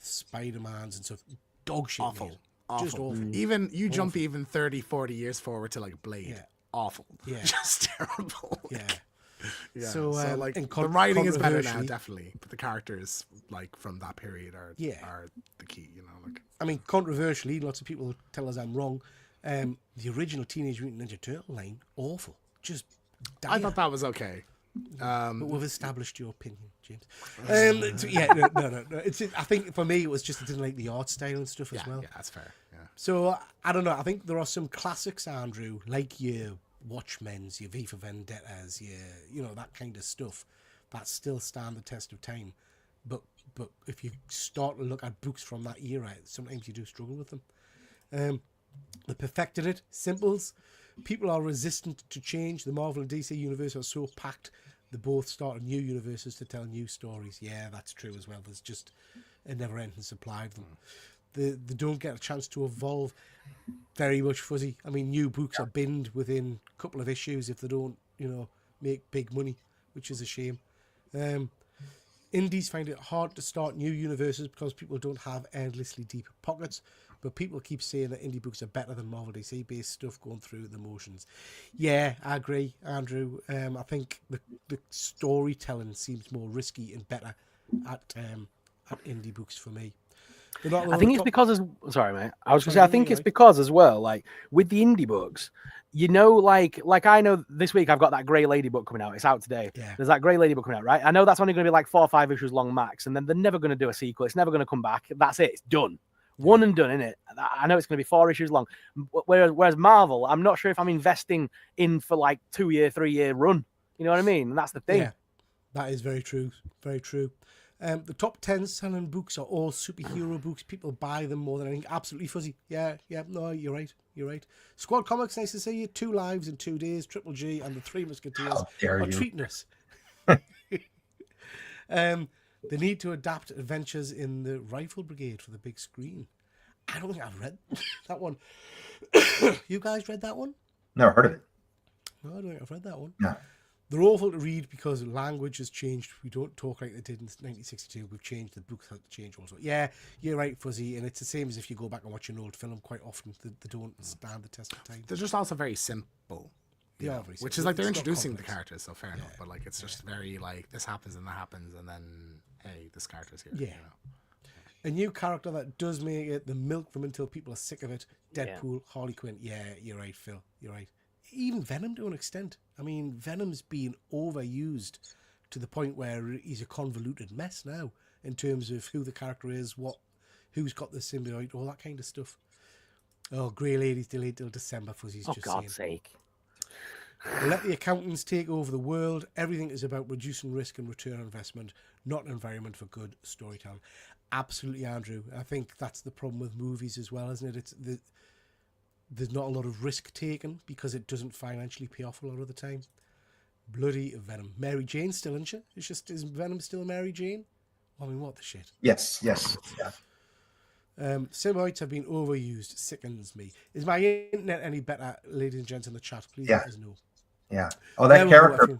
Spider-Mans and stuff. Dog shit. Awful. Mate. Awful. Just awful. Even you jump even 30, 40 years forward to like Blade. Yeah. Awful. Yeah. Just terrible. Yeah. Yeah. So, like and the writing is better now, controversially- definitely, but the characters like from that period are the key. Like. I mean, controversially, lots of people tell us I'm wrong. The original Teenage Mutant Ninja Turtle line, awful. Just dire. I thought that was okay. But we've established your opinion, James. No. I think for me it was just I didn't like the art style and stuff as well. Yeah, that's fair. Yeah. So I don't know. I think there are some classics, Andrew, like your Watchmen's, your V for Vendettas, your that kind of stuff that still stand the test of time. But if you start to look at books from that era, sometimes you do struggle with them. They perfected it. Simples. People are resistant to change. The Marvel and DC universe are so packed. They both started new universes to tell new stories. Yeah, that's true as well. There's just a never-ending supply of them. They don't get a chance to evolve very much, Fuzzy. I mean, new books are binned within a couple of issues if they don't, make big money, which is a shame. Indies find it hard to start new universes because people don't have endlessly deep pockets. But people keep saying that indie books are better than Marvel DC based stuff going through the motions. Yeah, I agree, Andrew. I think the storytelling seems more risky and better at indie books for me. I think it's because sorry, mate. I was going to say I think it's because as well, like with the indie books, like I know this week I've got that Grey Lady book coming out. It's out today. Yeah. There's that Grey Lady book coming out, right? I know that's only going to be like 4 or 5 issues long max, and then they're never going to do a sequel. It's never going to come back. That's it. It's done. One and done, innit? I know it's going to be 4 issues long. Whereas Marvel, I'm not sure if I'm investing in for like 2-year, 3-year run. You know what I mean? And that's the thing. Yeah, that is very true. Very true. The top 10 selling books are all superhero books. People buy them more than anything. Absolutely, Fuzzy. Yeah. No, you're right. Squad Comics, nice to see you. 2 lives in 2 days. Triple G and the 3 Musketeers are treating us. They need to adapt Adventures in the Rifle Brigade for the big screen. I don't think I've read that one. You guys read that one? Never heard of it. No, I don't think I've read that one. No. They're awful to read because language has changed. We don't talk like they did in 1962. We've changed. The books have to change also. Yeah, you're right, Fuzzy. And it's the same as if you go back and watch an old film. Quite often, they don't stand the test of time. They're just also very simple. They are very Which simple. is like they're It's not introducing the complex. characters, so fair enough. But like it's just very like this happens and that happens, and then hey, this character's here. Yeah. You know? A new character that does make it the milk from until people are sick of it. Yeah. Deadpool, Harley Quinn. Yeah, you're right, Phil. You're right. Even Venom to an extent. I mean, Venom's been overused to the point where he's a convoluted mess now in terms of who the character is, who's got the symbiote, all that kind of stuff. Oh, Grey Lady's delayed till December. Fuzzy's Oh, just God's saying. sake. Let the accountants take over the world. Everything is about reducing risk and return on investment, not an environment for good storytelling. Absolutely, Andrew. I think that's the problem with movies as well, isn't it? There's not a lot of risk taken because it doesn't financially pay off a lot of the time. Bloody Venom. Mary Jane still, isn't she? Is Venom still Mary Jane? I mean, what the shit? Yes. Yeah. Symbiotes have been overused. Sickens me. Is my internet any better, ladies and gents in the chat? Please Yeah. let us know. Yeah. Oh, There we go,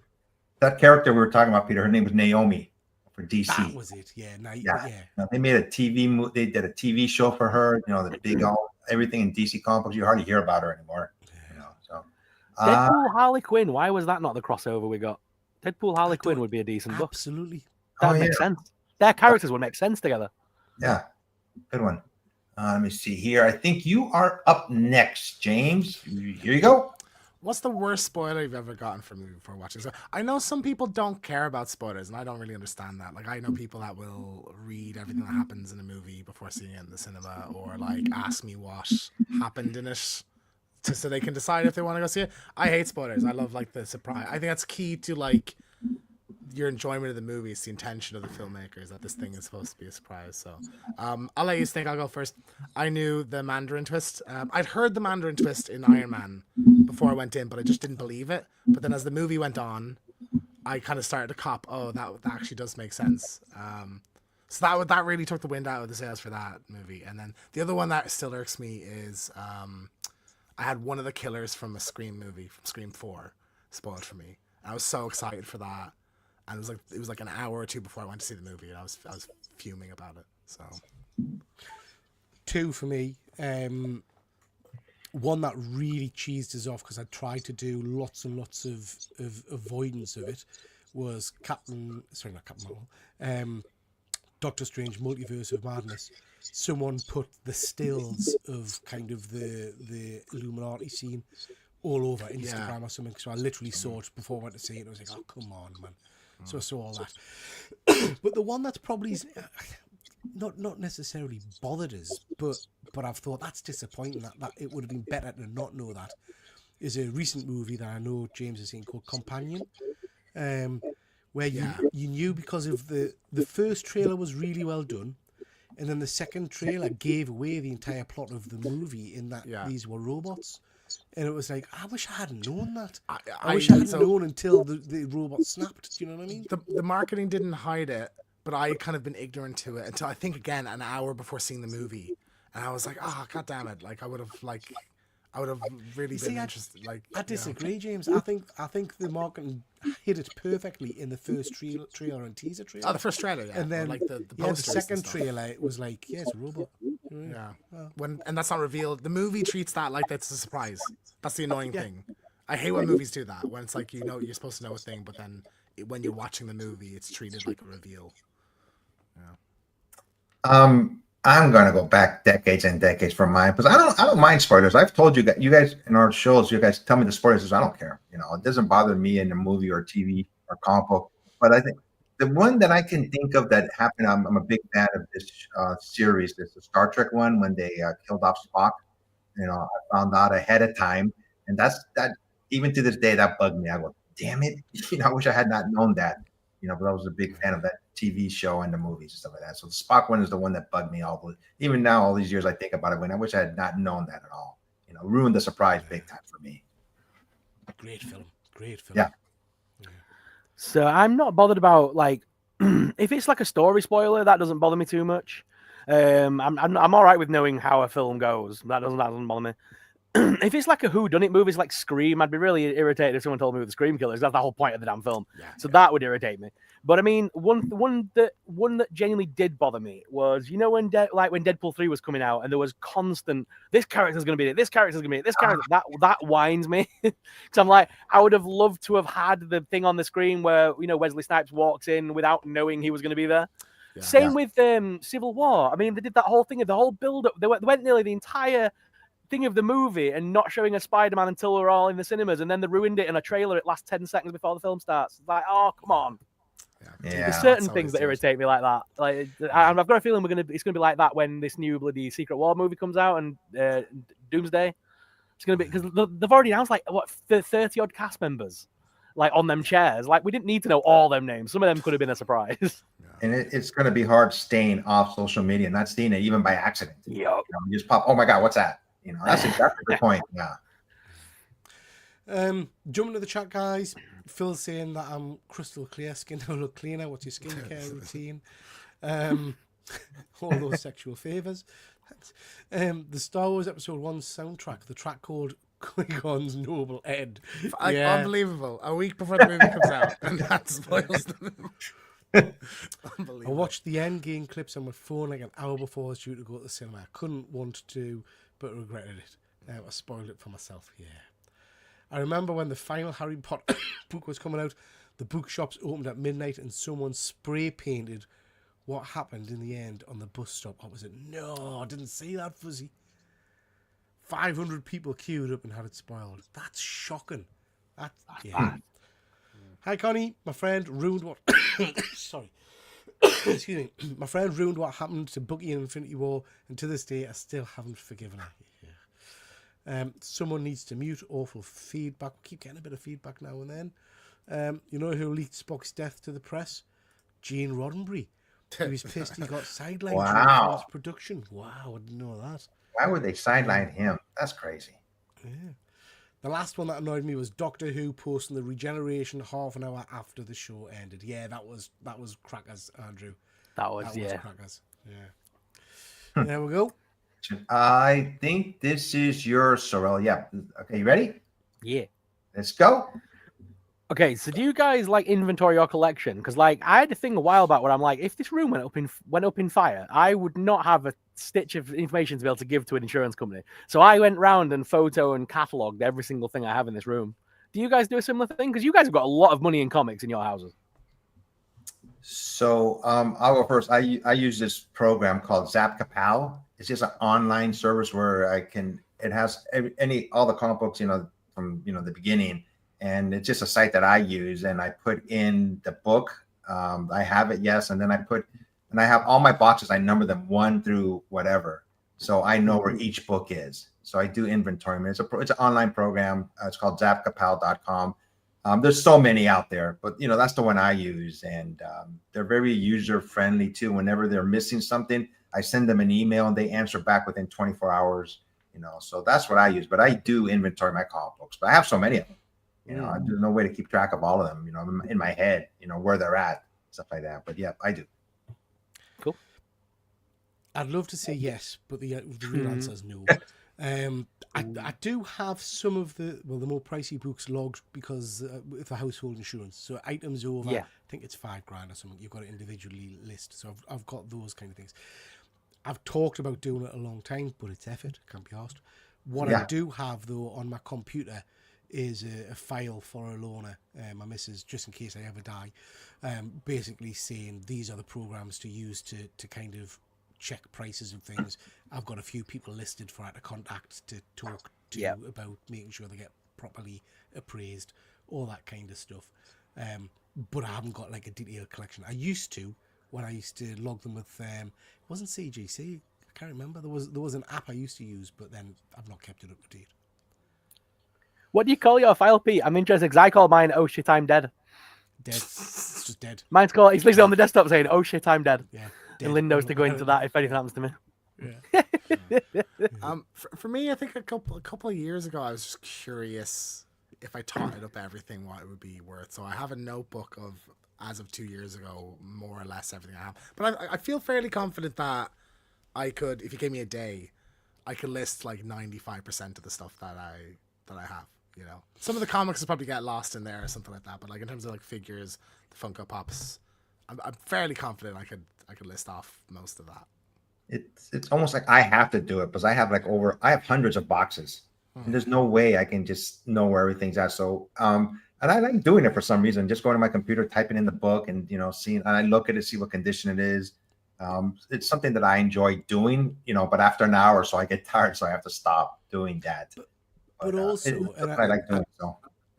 that character we were talking about, Peter. Her name was Naomi for DC. That was it. Yeah. Yeah. Now, they made a TV. They did a TV show for her. You know, the big everything in DC Comics. You hardly hear about her anymore. You know, so Deadpool, Harley Quinn. Why was that not the crossover we got? Deadpool, Harley Quinn would be a decent book. Absolutely. That would make sense. Their characters would make sense together. yeah, good one. Let me see here. I think you are up next, James. Here you go. What's the worst spoiler you've ever gotten from a movie before watching? So I know some people don't care about spoilers, and I don't really understand that. Like I know people that will read everything that happens in a movie before seeing it in the cinema, or like ask me what happened in it, so they can decide if they want to go see it. I hate spoilers. I love like the surprise. I think that's key to like your enjoyment of the movie. It's the intention of the filmmakers that this thing is supposed to be a surprise. So I'll let you think. I'll go first. I knew the Mandarin twist. I'd heard the Mandarin twist in Iron Man before I went in, but I just didn't believe it. But then as the movie went on, I kind of started to cop, oh, that actually does make sense. So that really took the wind out of the sails for that movie. And then the other one that still irks me is I had one of the killers from a Scream movie, from Scream 4, spoiled for me. I was so excited for that. And it was like an hour or two before I went to see the movie, and I was fuming about it. So 2 for me. One that really cheesed us off because I tried to do lots and lots of avoidance of it was Doctor Strange Multiverse of Madness. Someone put the stills of kind of the Illuminati scene all over Instagram or something, so I literally saw it before I went to see it. I was like, oh, come on, man. So I saw all that. But the one that's probably not necessarily bothered us, but I've thought that's disappointing, that it would have been better to not know that, is a recent movie that I know James has seen called Companion, where you knew because of the first trailer was really well done, and then the second trailer gave away the entire plot of the movie in that these were robots. And it was like, I wish I hadn't known that. I wish I hadn't known until the robot snapped. Do you know what I mean? The marketing didn't hide it, but I kind of been ignorant to it until I think again an hour before seeing the movie, and I was like, oh, god damn it! Like I would have really been interested. Like I disagree, James. I think the marketing hit it perfectly in the first trailer and teaser trailer. Oh, the first trailer, yeah. And then or like the the posters second and stuff. trailer, it was like, it's a robot. Yeah. And that's not revealed. The movie treats that like that's a surprise. That's the annoying thing. I hate when movies do that. When it's like you're supposed to know a thing, but then when you're watching the movie, it's treated like a reveal. I'm gonna go back decades and decades from mine because I don't mind spoilers. I've told you guys in our shows, you guys tell me the spoilers. I don't care. You know, it doesn't bother me in a movie or TV or comic book. But I think the one that I can think of that happened, I'm a big fan of this series. It's the Star Trek one when they killed off Spock. You know, I found out ahead of time, and that even to this day that bugged me. I go, damn it! You know, I wish I had not known that. You know, but I was a big fan of that TV show and the movies and stuff like that. So the Spock one is the one that bugged me even now, all these years I think about it, when I wish I had not known that at all. You know, ruined the surprise big time for me. Great film. Yeah. So I'm not bothered about like if it's like a story spoiler, that doesn't bother me too much. I'm all right with knowing how a film goes. That doesn't bother me. if it's like a whodunit movie, it's like Scream, I'd be really irritated if someone told me who the Scream killer is. That's the whole point of the damn film. Yeah, So that would irritate me. But I mean, one that genuinely did bother me was, you know, when when Deadpool 3 was coming out and there was constant, this character's going to be it, this character's going to be it, this character, that winds me. Because I'm like, I would have loved to have had the thing on the screen where, you know, Wesley Snipes walks in without knowing he was going to be there. Yeah. Same with Civil War. I mean, they did that whole thing, the whole build-up. They went nearly the entire thing of the movie and not showing a Spider-Man until we're all in the cinemas, and then they ruined it in a trailer. It lasts 10 seconds before the film starts. It's like, oh, come on. Yeah. There's certain things that irritate me like that. Like, I've got a feeling it's gonna be like that when this new bloody Secret War movie comes out and Doomsday. It's gonna be because they've already announced like what 30 odd cast members, like on them chairs. Like we didn't need to know all them names. Some of them could have been a surprise. And it's going to be hard staying off social media and not seeing it even by accident. Yep. You know, you just pop, oh my God, what's that? You know, that's exactly the point. Yeah. Jumping to the chat, guys. Phil saying that I'm crystal clear, skin don't look cleaner. What's your skincare routine? All those sexual favors. The Star Wars Episode 1 soundtrack, the track called Qui-Gon's Noble End. Yeah. Unbelievable. A week before the movie comes out, and that spoils the movie. I Unbelievable. watched the Endgame clips on my phone like an hour before I was due to go to the cinema. I couldn't want to, but regretted it. I spoiled it for myself. Yeah. I remember when the final Harry Potter book was coming out, the bookshops opened at midnight and someone spray painted what happened in the end on the bus stop opposite. No, I didn't see that, Fuzzy. 500 people queued up and had it spoiled. That's shocking. That's yeah. Hi, Connie. My friend ruined what... Sorry. Excuse me. My friend ruined what happened to Bucky in Infinity War, and to this day, I still haven't forgiven her. Someone needs to mute awful feedback. We keep getting a bit of feedback now and then. You know who leaked Spock's death to the press? Gene Roddenberry. He was pissed he got sidelined during his production. Wow, I didn't know that. Why would they sideline him? That's crazy. Yeah. The last one that annoyed me was Doctor Who posting the regeneration half an hour after the show ended. Yeah, that was crackers, Andrew. That was crackers. Yeah. There we go. I think this is yours, Sorrel. Yeah. Okay, you ready? Yeah. Let's go. Okay, so do you guys like inventory your collection? Because like I had a thing a while back where I'm like, if this room went up in fire, I would not have a stitch of information to be able to give to an insurance company. So I went round and photo and catalogued every single thing I have in this room. Do you guys do a similar thing? Because you guys have got a lot of money in comics in your houses. So I'll go first. I use this program called Zap Kapow. It's just an online service where it has all the comic books, from the beginning. And it's just a site that I use, and I put in the book. I have it, yes, and then I have all my boxes. I number them 1 through whatever, so I know where each book is. So I do inventory. I mean, it's an online program. It's called zapkapow.com. There's so many out there, but that's the one I use, and they're very user friendly too. Whenever they're missing something, I send them an email, and they answer back within 24 hours. So that's what I use. But I do inventory my comic books, but I have so many of them. There's no way to keep track of all of them, in my head, where they're at, stuff like that. But yeah, I do. Cool. I'd love to say yes, but the real answer is no. I do have some of the more pricey books logged because for household insurance. So items over, I think it's $5,000 or something. You've got to individually list. So I've got those kind of things. I've talked about doing it a long time, but it's effort. Can't be asked. What I do have though on my computer is a file for Alona, my missus, just in case I ever die, basically saying these are the programs to use to kind of check prices and things. I've got a few people listed for her to contact to talk to about making sure they get properly appraised, all that kind of stuff. But I haven't got like a detailed collection. I used to, when I used to log them with, it wasn't CGC, I can't remember. There was an app I used to use, but then I've not kept it up to date. What do you call your file, Pete? I'm interested because I call mine, oh shit, I'm dead. Dead. It's just dead. Mine's called, it's literally on the desktop saying, oh shit, I'm dead. Yeah. And Lynn knows to go into that if anything happens to me. Yeah. For me, I think a couple of years ago, I was just curious if I totted up everything, what it would be worth. So I have a notebook of, as of 2 years ago, more or less everything I have. But I feel fairly confident that I could, if you gave me a day, I can list like 95% of the stuff that I have. You know, some of the comics will probably get lost in there or something like that. But like in terms of like figures, the Funko Pops, I'm fairly confident I could list off most of that. It's almost like I have to do it because I have hundreds of boxes, and there's no way I can just know where everything's at. So and I like doing it for some reason, just going to my computer, typing in the book, and seeing, and I look at it, see what condition it is. It's something that I enjoy doing, but after an hour or so I get tired, so I have to stop doing that. But also, it's what I like doing. So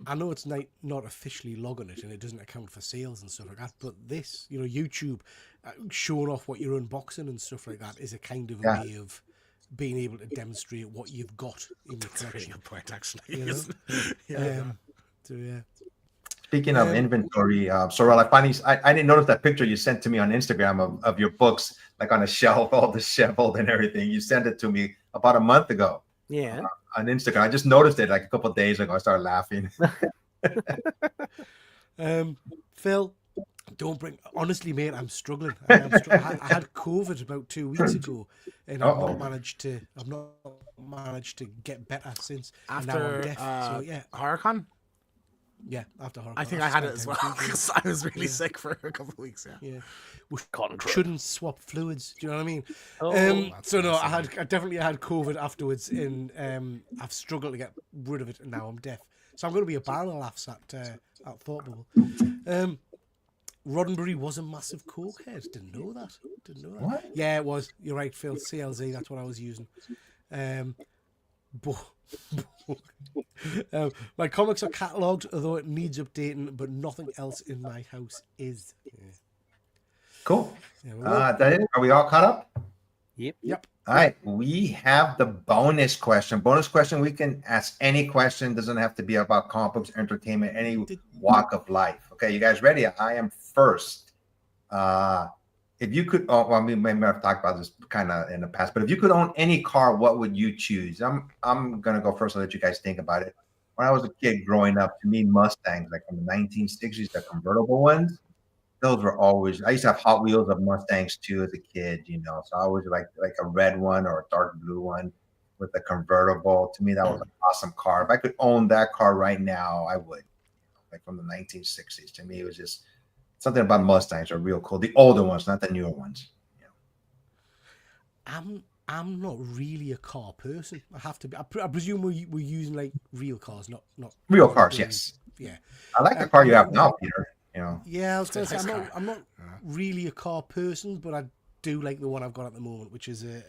I know it's not officially logging it and it doesn't account for sales and stuff like that, but this, YouTube showing off what you're unboxing and stuff like that is a kind of a way of being able to demonstrate what you've got in your That's a really collection. good point, actually. You know? Yeah. So yeah. speaking of inventory, Sorrel, I didn't notice that picture you sent to me on Instagram of your books, like on a shelf, all disheveled and everything. You sent it to me about a month ago. Yeah. On Instagram. I just noticed it like a couple of days ago. I started laughing. Phil, don't bring. Honestly, mate, I'm struggling. I had COVID about 2 weeks ago, and I've not managed to get better since. And now I'm After deaf, so yeah, HorrorCon, yeah. After horror, I think I had it as well because I was really sick for a couple of weeks. Yeah. Yeah, we Cotton crud. shouldn't swap fluids. Do you know what I mean? Oh, So no, I definitely had COVID afterwards, and I've struggled to get rid of it, and now I'm deaf. So I'm going to be a barrel of laughs at Thought Bubble. Roddenberry was a massive cokehead. Didn't know that. What? Yeah, it was. You're right, Phil. CLZ. That's what I was using. My comics are catalogued, although it needs updating, but nothing else in my house is. Yeah. Cool. Yeah, That it? Are we all caught up? Yep. All right. We have the bonus question. Bonus question. We can ask any question. Doesn't have to be about comic books, entertainment, any walk of life. Okay, you guys ready? I am first. If you could, we may have talked about this kind of in the past, but if you could own any car, what would you choose? I'm gonna go first. I'll let you guys think about it. When I was a kid growing up, to me, Mustangs, like from the 1960s, the convertible ones, those were always. I used to have Hot Wheels of Mustangs too as a kid, so I always like a red one or a dark blue one with a convertible. To me, that was an awesome car. If I could own that car right now, I would. Like from the 1960s, to me, it was just something about Mustangs are real cool. The older ones, not the newer ones. I'm not really a car person. I have to be. I presume we're using like real cars, not Real cars, yes. Yeah. I like the car you have now, Peter. Yeah, I was going to say nice I'm not really a car person, but I do like the one I've got at the moment, which is a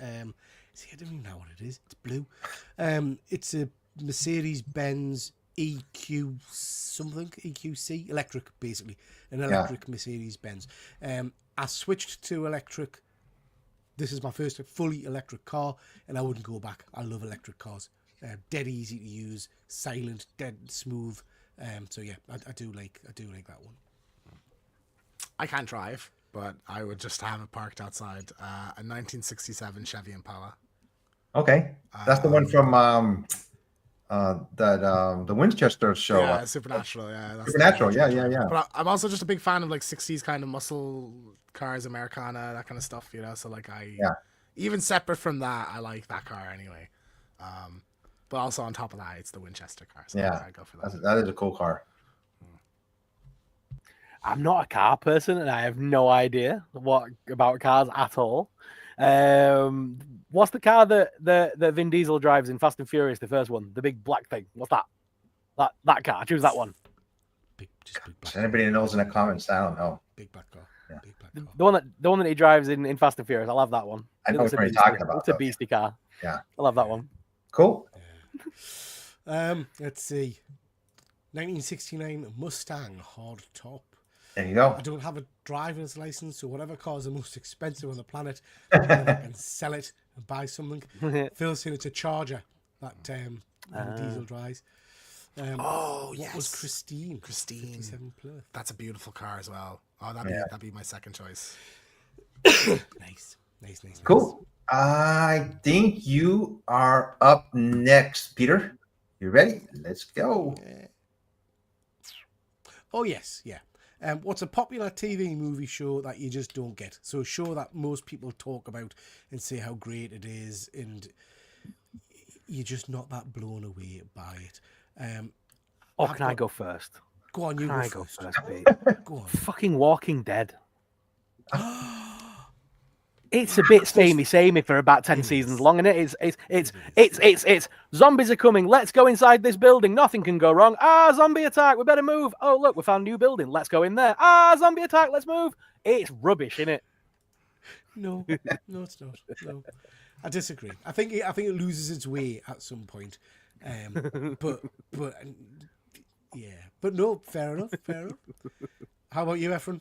see, I don't even know what it is. It's blue. It's a Mercedes-Benz EQC electric, basically an electric Mercedes-Benz. I switched to electric. This is my first fully electric car, and I wouldn't go back. I love electric cars. Dead easy to use, silent, dead smooth. So yeah, I do like that one. I can't drive, but I would just have it parked outside. A 1967 Chevy Impala. Okay, that's the one from the Winchester show. Yeah, Supernatural. Yeah, that's Supernatural. Yeah. But I'm also just a big fan of like 60s kind of muscle cars, Americana, that kind of stuff. So like even separate from that, I like that car anyway. But also on top of that, it's the Winchester car. So I go for that. That is a cool car. I'm not a car person, and I have no idea what about cars at all. What's the car that Vin Diesel drives in Fast and Furious, the first one, the big black thing? What's that? That car. Choose that one. Just big black. Anybody knows in the comments? I don't know. Big black car. Yeah. Big black car. The one that he drives in Fast and Furious. I love that one. I know what you're talking about. It's a beastie car. Yeah. I love that one. Cool. Let's see. 1969 Mustang hard top. There you go. I don't have a driver's license, so whatever car is the most expensive on the planet, I can sell it and buy something. Phil's saying it's a Charger that Vin Diesel drives. Oh, what yes. was Christine? 57 Plymouth. That's a beautiful car as well. Oh, that'd be my second choice. Nice. Cool. I think you are up next, Peter. You ready? Let's go. Oh yes, yeah. What's a popular TV movie show that you just don't get? So a show that most people talk about and say how great it is, and you're just not that blown away by it. Or I've can I got- go first? Go on, you Can go I go first. first, Pete? Go on. Fucking Walking Dead. It's a bit samey for about 10 seasons long, and it's zombies are coming. Let's go inside this building. Nothing can go wrong. Zombie attack. We better move. Oh, look, we found a new building. Let's go in there. Zombie attack. Let's move. It's rubbish, innit? No, no, it's not. No, I disagree. I think it loses its way at some point. But yeah, but no, fair enough. Fair enough. How about you, Efren?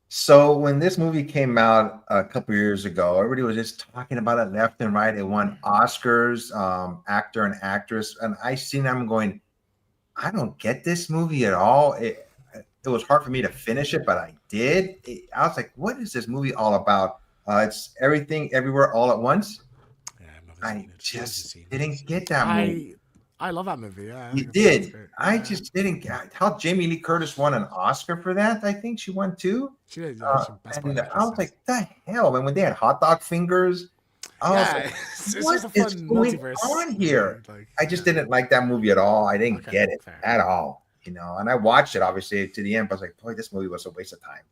So when this movie came out a couple years ago, everybody was just talking about it left and right. It won Oscars, actor and actress, and I seen them going, I don't get this movie at all. It was hard for me to finish it, but I did. I was like, what is this movie all about? It's everything, everywhere, all at once. Yeah, I've never I seen it. just didn't get that movie. I love that movie. Yeah, You it's did. great. I Yeah. just didn't get how Jamie Lee Curtis won an Oscar for that. I think she won too. She did. Yeah, best And part I was like, the hell, man, when they had hot dog fingers, I was yeah, like, it's what just a is fun going multiverse on here? Like, I just didn't like that movie at all. I didn't Okay, get it fair. at all, and I watched it obviously to the end, but I was like, boy, this movie was a waste of time.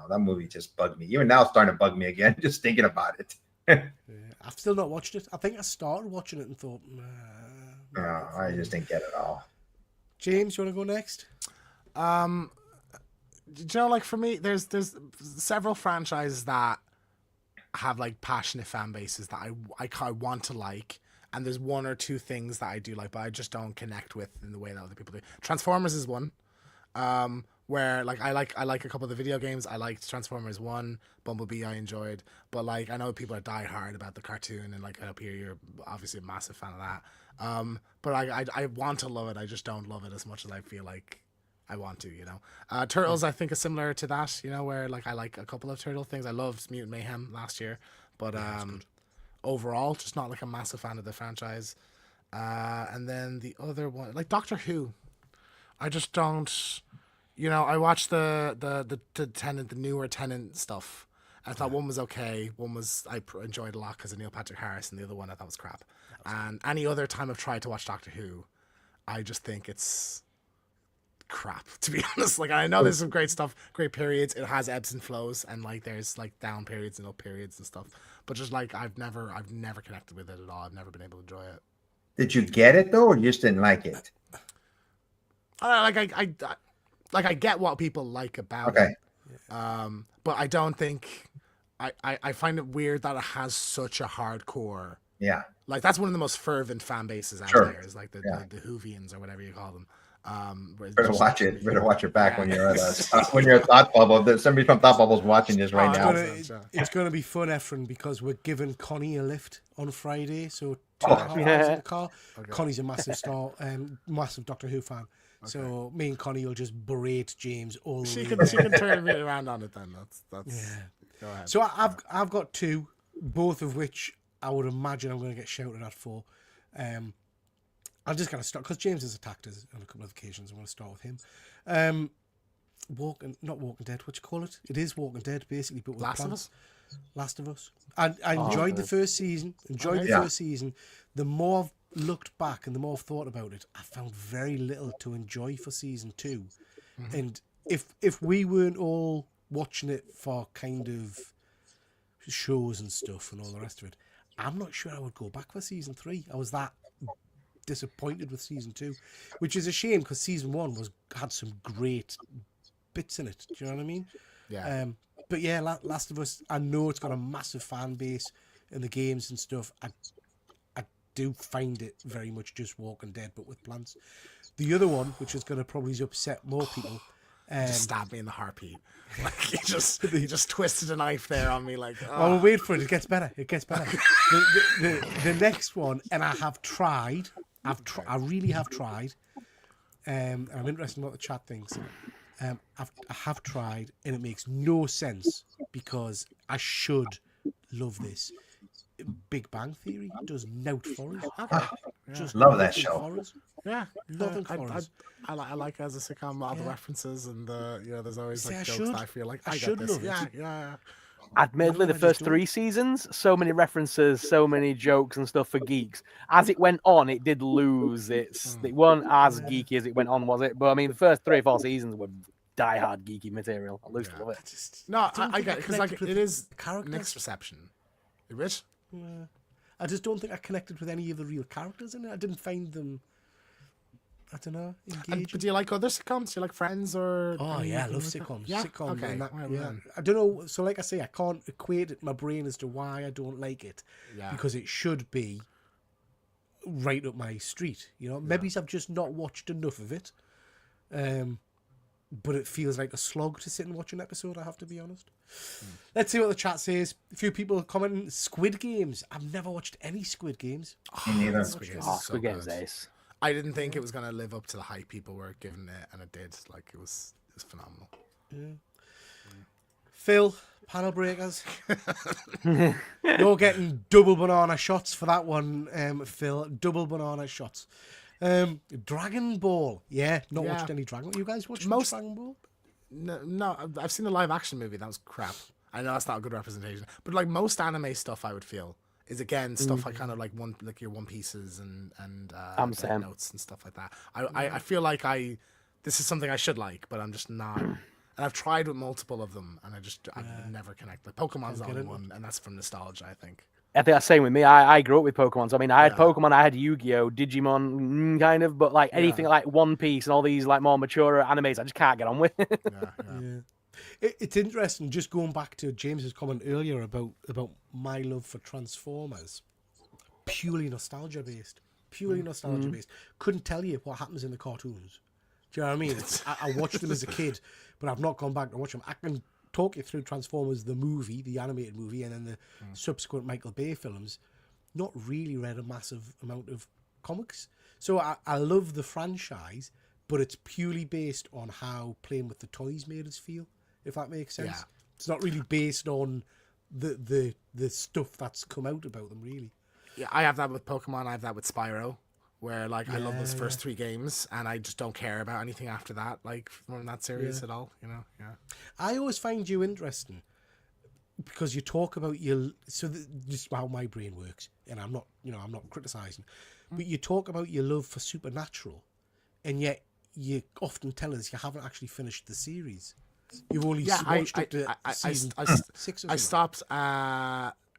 That movie just bugged me. Even now it's starting to bug me again, just thinking about it. Yeah, I've still not watched it. I think I started watching it and thought, No, I just didn't get it all. James, you want to go next? do you know, like for me, there's several franchises that have like passionate fan bases that I want to like, and there's one or two things that I do like, but I just don't connect with in the way that other people do. Transformers is one, where like I like a couple of the video games. I liked Transformers 1, Bumblebee I enjoyed, but like I know people are diehard about the cartoon, and like up here you're obviously a massive fan of that. But I want to love it. I just don't love it as much as I feel like I want to, Turtles I think is similar to that, where like I like a couple of Turtle things. I loved Mutant Mayhem last year, but overall just not like a massive fan of the franchise. And then the other one, like Doctor Who, I just don't, I watched the newer Tennant stuff. I thought one was okay, one was I enjoyed a lot because of Neil Patrick Harris, and the other one I thought was crap. And any other time I've tried to watch Doctor Who, I just think it's crap, to be honest. Like, I know there's some great stuff, great periods. It has ebbs and flows, and like there's like down periods and up periods and stuff. But just like I've never connected with it at all. I've never been able to enjoy it. Did you get it though, or you just didn't like it? I get what people like about Okay. it. But I don't think I find it weird that it has such a hardcore. Yeah. Like that's one of the most fervent fan bases out Sure. there. Is like the Whovians or whatever you call them. Better watch it. Better watch it back when you're at when you're at Thought Bubble. Somebody from Thought Bubble's watching this right now. It's going to be fun, Efren, because we're giving Connie a lift on Friday. So 2.5 hours in the car. Okay. Connie's a massive massive Doctor Who fan. Okay. So me and Connie will just berate James all the way. She can turn me around on it then. That's yeah. Go ahead. So I've got two, both of which I would imagine I'm going to get shouted at for. I'm just going to start because James has attacked us on a couple of occasions. I'm going to start with him. Not Walking Dead. What you call it? It is Walking Dead, basically, but with Last of plants. Last of Us. I enjoyed the first season. First season. The more I've looked back and the more I've thought about it, I found very little to enjoy for season 2. Mm-hmm. And if we weren't all watching it for kind of shows and stuff and all the rest of it, I'm not sure I would go back for season 3. I was that disappointed with season 2, which is a shame because season 1 had some great bits in it. Do you know what I mean? Yeah. But yeah, Last of Us, I know it's got a massive fan base in the games and stuff. I do find it very much just Walking Dead, but with plants. The other one, which is going to probably upset more people. Just stab me in the heartbeat. Like you just twisted a knife there on me. Like, oh, wait for it. It gets better. The next one, and I have tried. I really have tried. And I'm interested in what the chat thinks. I have tried, and it makes no sense because I should love this. Big Bang Theory does nout for us. Okay. Just love that show. Yeah, nothing for us. I like as a sitcom all the references and there's always like jokes that I feel like I get should this. love it. Yeah. admittedly, No, the I just first don't. 3 seasons, so many references, so many jokes and stuff for geeks. As it went on, it did lose its. It wasn't as geeky as it went on, was it? But I mean, the first 3 or 4 seasons were die-hard geeky material. I used to love it. No, don't I think get it because connected like with it is the characters. mixed reception. Which I just don't think I connected with any of the real characters in it. I didn't find them. I don't know, engaging. but do you like other sitcoms? Do you like Friends or? Oh any- yeah, I love any other- sitcoms. Yeah. Sitcom Okay. and that, Well, yeah. then. I don't know. So like I say, I can't equate it in my brain as to why I don't like it. Yeah. Because it should be right up my street. You know, maybe I've just not watched enough of it. But it feels like a slog to sit and watch an episode, I have to be honest. Let's see what the chat says. A few people commenting Squid Games. I've never watched any Squid Games. Me neither. Squid Games Oh, is so Squid Game's good. ace. I didn't think it was gonna live up to the hype people were giving it, and it did. Like it was phenomenal. Phil, panel breakers. You're getting double banana shots for that one, Phil. Double banana shots. Dragon Ball. Yeah, not Yeah. watched any Dragon Ball. You guys watched Most- Dragon Ball? No, I've seen the live action movie. That was crap. I know that's not a good representation, but like most anime stuff, I would feel is again stuff I kind of like your One Pieces and I'm Death Sam. Notes and stuff like that. I feel like this is something I should like, but I'm just not. And I've tried with multiple of them, and I've never connected. Like Pokemon's the Can't get only into one, and that's from nostalgia, I think. I think that's the same with me. I grew up with Pokemon. So I mean, I had Pokemon, I had Yu-Gi-Oh, Digimon, kind of, but like anything like One Piece and all these like more mature animes, I just can't get on with. Yeah. It's interesting, just going back to James's comment earlier about my love for Transformers. Purely nostalgia based. Couldn't tell you what happens in the cartoons. Do you know what I mean? I watched them as a kid, but I've not gone back to watch them. I can talk you through Transformers, the movie, the animated movie, and then the subsequent Michael Bay films. Not really read a massive amount of comics. So I love the franchise, but it's purely based on how playing with the toys made us feel, if that makes sense. Yeah. It's not really based on the stuff that's come out about them, really. Yeah, I have that with Pokemon. I have that with Spyro, where like I love those first 3 games, and I just don't care about anything after that, like from that series at all. You know, yeah. I always find you interesting because you talk about just how my brain works, and I'm not criticizing, but you talk about your love for Supernatural, and yet you often tell us you haven't actually finished the series. You've only watched up to season 6 or I something. stopped.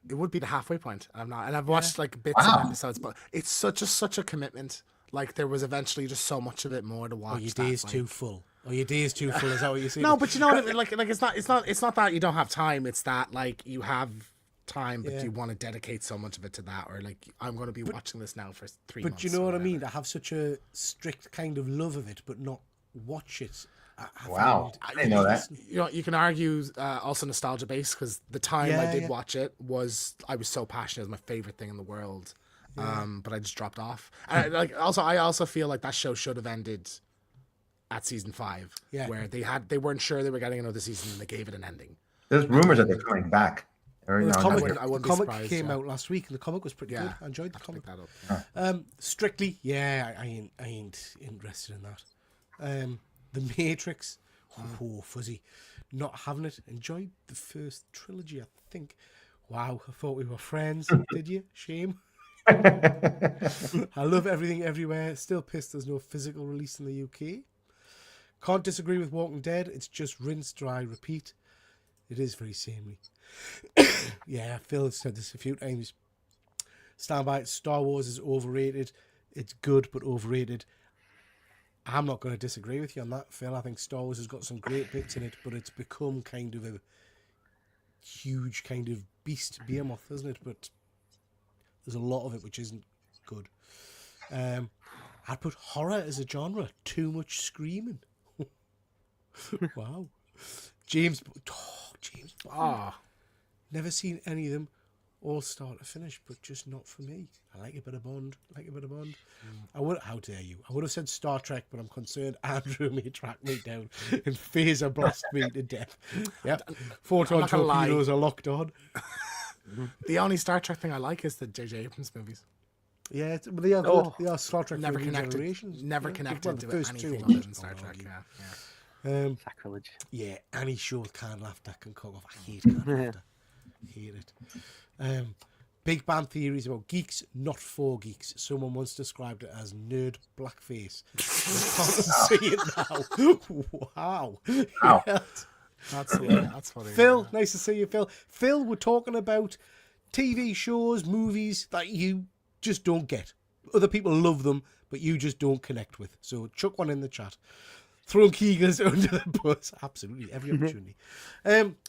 It would be the halfway point. I'm not, and I've watched like bits of episodes, but it's such a commitment. Like there was eventually just so much of it more to watch. Or your that, day's like- too full. Or your day's too full, is that what you're saying? No, but you know what I mean. Like it's not that you don't have time. It's that like you have time, but you want to dedicate so much of it to that, or like I'm going to be watching this now for 3 months. But you know or what I whatever. mean? I have such a strict kind of love of it, but not watch it. I Wow, find- I didn't know that. You know, you can argue also nostalgia based because the time I Yeah, did yeah. watch it I was so passionate. It was my favorite thing in the world. But I just dropped off. And I also feel like that show should have ended at season 5, Yeah. where they weren't sure they were getting another season and they gave it an ending. There's rumors that they're coming back. Every The now and comic, then. I wouldn't the be comic surprised, came yeah. out last week, and the comic was pretty Yeah, good. I enjoyed the I'll comic. pick that up. Strictly, yeah, I ain't interested in that. The Matrix, fuzzy, not having it. Enjoyed the first trilogy, I think. Wow, I thought we were friends. Did you? Shame. I love Everything Everywhere. Still pissed there's no physical release in the UK. Can't disagree with Walking Dead. It's just rinse, dry, repeat. It is very samey. Yeah, Phil has said this a few times. Stand by it. Star Wars is overrated. It's good, but overrated. I'm not going to disagree with you on that, Phil. I think Star Wars has got some great bits in it, but it's become kind of a huge kind of beast behemoth, isn't it? But there's a lot of it which isn't good. I'd put horror as a genre. Too much screaming. Wow. James Bond. Ah, Never seen any of them all start to finish, but just not for me. I like a bit of Bond. I would. How dare you? I would have said Star Trek, but I'm concerned Andrew may track me down and phaser blast me to death. Yep. Photon not gonna lie. torpedoes are locked on. the only Star Trek thing I like is the J.J. Abrams movies. Yeah, but they are good. They are Star Trek Never for new connected. generations. Never Yeah, connected well, to the first anything two other ones, than Star I'll Trek. argue. Yeah. Sacrilege. Yeah, any show with canned laughter can cook off. I hate canned laughter. Hate it. Big Bang Theories about geeks, not for geeks. Someone once described it as nerd blackface. I can't see it now. Wow. Wow. Yeah. That's funny. Phil, nice to see you, Phil. Phil, we're talking about TV shows, movies that you just don't get. Other people love them, but you just don't connect with. So chuck one in the chat. Throwing Keegers under the bus. Absolutely, every opportunity.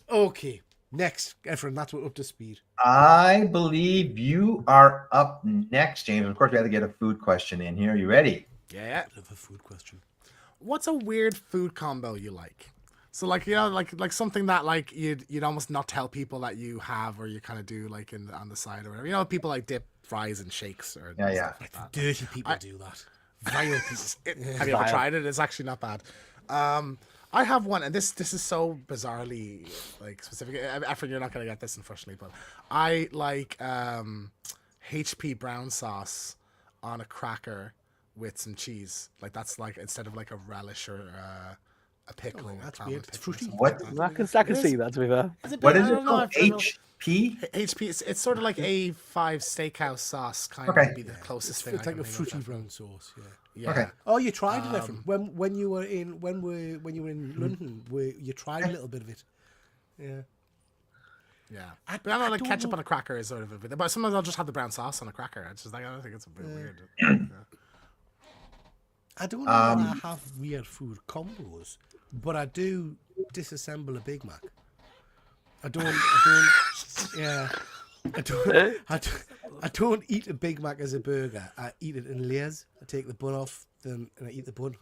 Okay, next, Efren, that's what up to speed. I believe you are up next, James. Of course, we have to get a food question in here. You ready? Yeah. Bit of a food question. What's a weird food combo you like? So like, you know, like something that like you'd almost not tell people that you have, or you kind of do like on the side or whatever. You know, people like dip fries and shakes or Yeah. stuff like that. Dirty people do that. Vile people. Have you ever tried it? It's actually not bad. I have one, and this is so bizarrely like specific. Efren, you're not gonna get this unfortunately, but I like HP brown sauce on a cracker with some cheese. Like that's like instead of like a relish or a pickle. Oh, that's a weird. It's pickle or fruity. something What? like that. I can see that, to be fair. What is I it don't know, called? I don't know. HP? HP. It's sort of like A5 steakhouse sauce, kind Okay. of be the closest thing. It's I like can a think fruity of. brown sauce. Yeah. Yeah. Okay. Oh, you tried it, Efren. When you were in when you were in London, you tried a little bit of it. Yeah. Yeah, I- but I don't I like don't ketchup know- on a cracker is sort of a bit. But sometimes I'll just have the brown sauce on a cracker. It's just like I don't think it's a bit weird. Yeah. I don't know that I have weird food combos, but I do disassemble a Big Mac. Yeah. I don't eat a Big Mac as a burger. I eat it in layers. I take the bun off, and I eat the bun,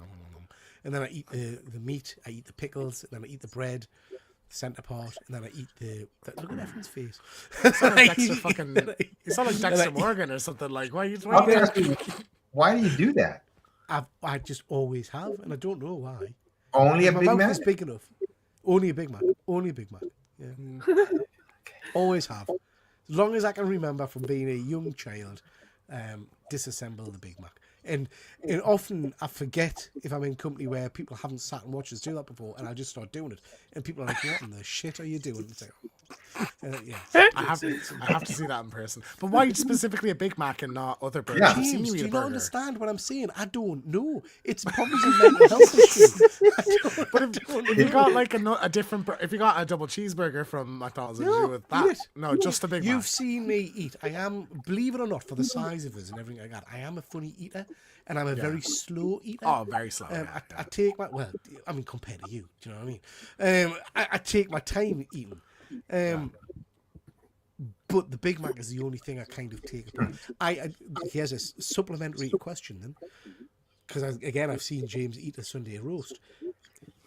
and then I eat the meat. I eat the pickles, and then I eat the bread, the centre part, and then I eat the. Look at everyone's face. It's not like Dexter fucking. It's not like Dexter Morgan or something like. Why are you? I was gonna ask you, why do you do that? I just always have, and I don't know why. Only a My Big mouth Mac? is big enough. Only a Big Mac. Only a Big Mac. Yeah. Always have. As long as I can remember from being a young child, disassemble the Big Mac. And often I forget if I'm in company where people haven't sat and watched us do that before, and I just start doing it. And people are like, what in the shit are you doing? It's like, yeah. I have to see that in person. But why specifically a Big Mac and not other burgers? Yeah. I've seen James, you eat do a you not burger. understand what I'm saying? I don't know. It's probably a mental health issue. But if you got like a different, if you got a double cheeseburger from McDonald's, would you do with that? eat it. No, just a Big You've Mac. seen me eat. I am, believe it or not, for the size of us and everything like that, I am a funny eater, and I'm a very slow eater. Oh, very slow. I take my, well, I mean, compared to you, do you know what I mean? I take my time eating. But the Big Mac is the only thing I kind of take apart. Here's a supplementary question then, because again, I've seen James eat a Sunday roast.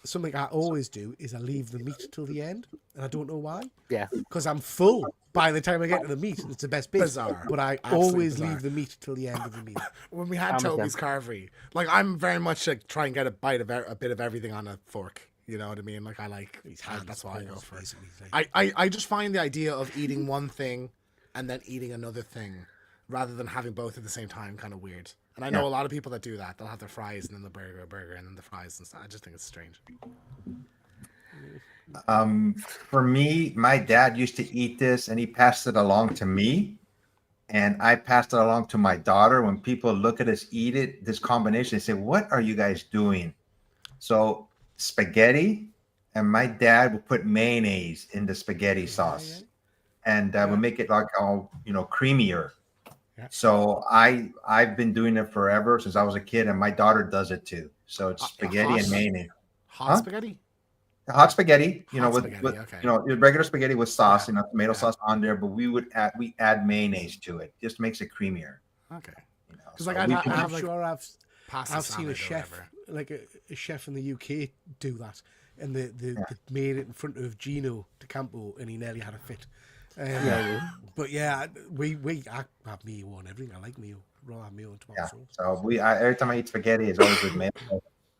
Something I always do is I leave the meat till the end, and I don't know why. Yeah. Because I'm full by the time I get to the meat. It's the best bit. Bizarre. But I Absolutely always bizarre. leave the meat till the end of the meal. When we had I'm the Toby's same. carvery, like I'm very much like try and get a bite of a bit of everything on a fork. You know what I mean? Like I like. That's why I go for it. Basically, like, I just find the idea of eating one thing and then eating another thing rather than having both at the same time kind of weird. And I know a lot of people that do that. They'll have their fries and then the burger, and then the fries and stuff. I just think it's strange. For me, my dad used to eat this and he passed it along to me. And I passed it along to my daughter. When people look at us eat it, this combination, they say, what are you guys doing? So spaghetti, and my dad would put mayonnaise in the spaghetti sauce. And would make it like all, creamier. Yeah. So I've been doing it forever since I was a kid, and my daughter does it too. So it's spaghetti hot- and mayonnaise. Hot spaghetti? Hot spaghetti, Hot with spaghetti, okay. regular spaghetti with sauce, Yeah, tomato sauce on there, but we add mayonnaise to it. Just makes it creamier. Okay. Because So like I we have I'm like sure pasta I've seen salad a or chef, whatever. like a chef in the UK, do that, and they made it in front of Gino DeCampo, and he nearly had a fit. But yeah, I have mayo on everything. I like mayo, raw mayo and tomato sauce. So every time I eat spaghetti, it's always with mayo.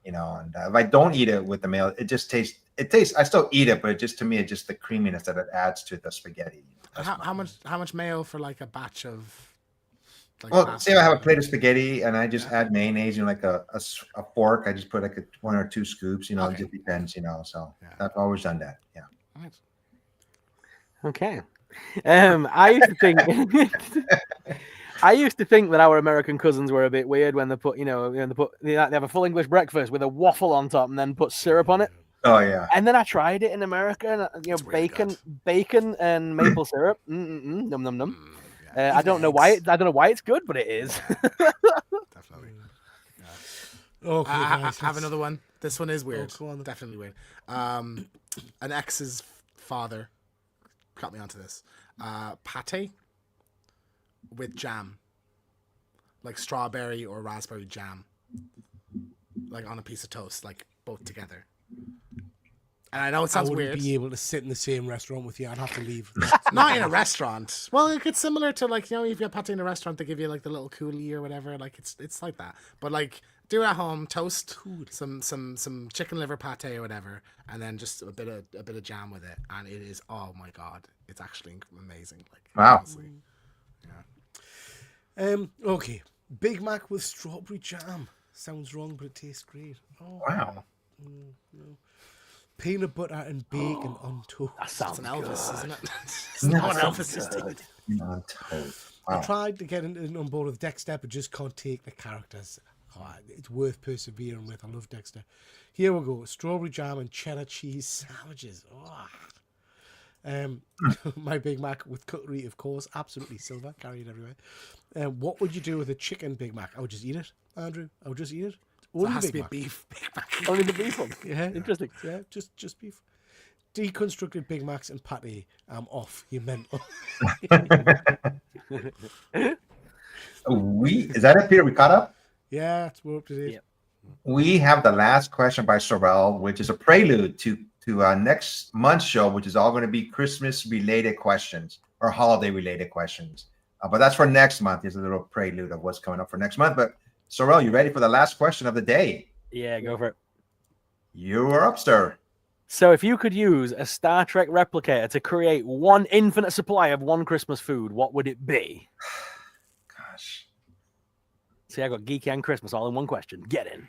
And if I don't eat it with the mayo, it just tastes. I still eat it, but to me, it's just the creaminess that it adds to the spaghetti. How much mayo for like a batch of? Like Well, pasta? say I have a plate of spaghetti and I just add mayonnaise, like a fork. I just put like 1 or 2 scoops. It just depends. So Yeah. I've always done that. Yeah. Nice. Okay. I used to think I used to think that our American cousins were a bit weird when they put, they have a full English breakfast with a waffle on top and then put syrup on it. Oh yeah. And then I tried it in America, and really bacon and maple syrup. Num num num. Yeah. I don't know why. I don't know why it's good, but it is. Definitely. Okay, I guys, have let's- another one. This one is weird. go on then. Definitely weird. An ex's father got me onto this. Pate with jam, like strawberry or raspberry jam, like on a piece of toast, like both together. And I know it I sounds wouldn't weird. be able to sit in the same restaurant with you. I'd have to leave. Not in a restaurant. Well, it's similar to like, if you have pate in a restaurant, they give you like the little coolie or whatever. Like it's like that. But like do it at home, toast some chicken liver pate or whatever, and then just a bit of jam with it, and it is, oh my god, it's actually amazing. Like Wow. honestly. Okay, Big Mac with strawberry jam. Sounds wrong, but it tastes great. Oh, Wow. peanut butter and bacon on toast. That sounds It's an Elvis, good. isn't it? It's not what Elvis is doing. On toast. I Wow. tried to get on board with Dexter, but just can't take the characters. Oh, it's worth persevering with. I love Dexter. Here we go. Strawberry jam and cheddar cheese sandwiches. Oh. My Big Mac with cutlery, of course. Absolutely silver. Carry it everywhere. What would you do with a chicken Big Mac? I would just eat it, Andrew. I would just eat it. So it Only has to Big be a Mac. beef Big Mac. Only the beef one. Yeah. Interesting. Yeah, just beef. Deconstructed Big Macs and patty. I'm off. You mental. Is that it, Peter? We caught up? Yeah, we're up to date. Yep. We have the last question by Sorrel, which is a prelude to next month's show, which is all going to be Christmas related questions or holiday related questions. But that's for next month. Here's a little prelude of what's coming up for next month. But Sorrel, you ready for the last question of the day? Yeah, go for it. You are up, sir. So, if you could use a Star Trek replicator to create one infinite supply of one Christmas food, what would it be? Gosh. See, I got geeky and Christmas all in one question. Get in.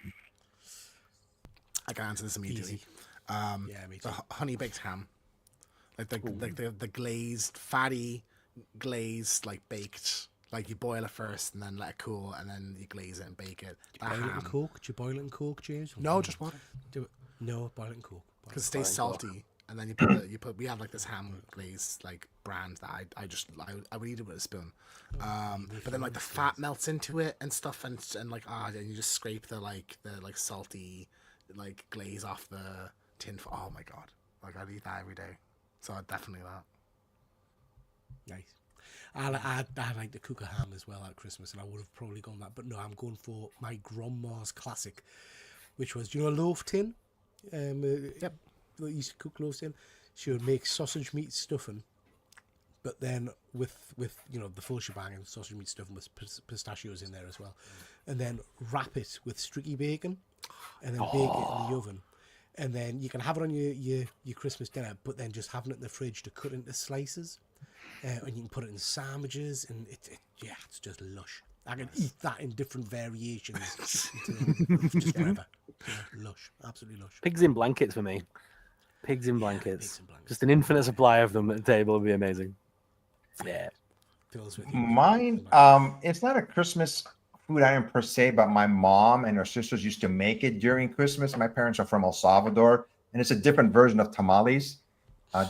I can answer this immediately. Easy. Yeah, me the too. honey baked ham, like the glazed, fatty, glazed, like baked. Like you boil it first and then let it cool, and then you glaze it and bake it. That Boil it in ham. Coke? Do you boil it in Coke, James? No, just water. Do it. No, boil it in Coke. Boil Because it. it stays salty, and then we have like this ham glaze like brand that I would eat it with a spoon, but then like the fat melts into it and stuff, and like and you just scrape the salty like glaze off the tin. Oh my god, like I'd eat that every day. So definitely that. Nice. I like to cook a ham as well at Christmas, and I would have probably gone that, but no, I'm going for my grandma's classic, which was, do you know, a loaf tin? Yep. That used to cook loaves in. She would make sausage meat stuffing, but then with the full shebang, and sausage meat stuffing with pistachios in there as well, and then wrap it with streaky bacon, and then bake it in the oven. And then you can have it on your Christmas dinner, but then just having it in the fridge to cut into slices. And you can put it in sandwiches, and it's just lush. I can eat that in different variations, just whatever. Yeah, lush, absolutely lush. Pigs in blankets for me. Pigs in blankets. pigs in blankets. Just an infinite supply of them at the table would be amazing. Yeah. Fills with Mine, it's not a Christmas food item per se, but my mom and her sisters used to make it during Christmas. My parents are from El Salvador, and it's a different version of tamales.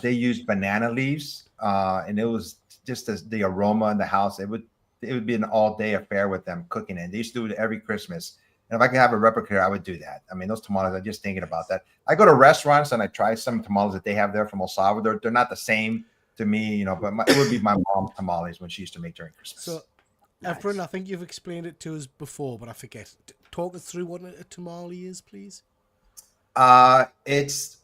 They used banana leaves, and it was just the aroma in the house. It would be an all-day affair with them cooking it. They used to do it every Christmas. And if I could have a replica, I would do that. I mean, those tamales, I'm just thinking about that. I go to restaurants and I try some tamales that they have there from El Salvador. They're not the same to me, but it would be my mom's tamales when she used to make during Christmas. So, Efren, I think you've explained it to us before, but I forget. Talk us through what a tamale is, please. It's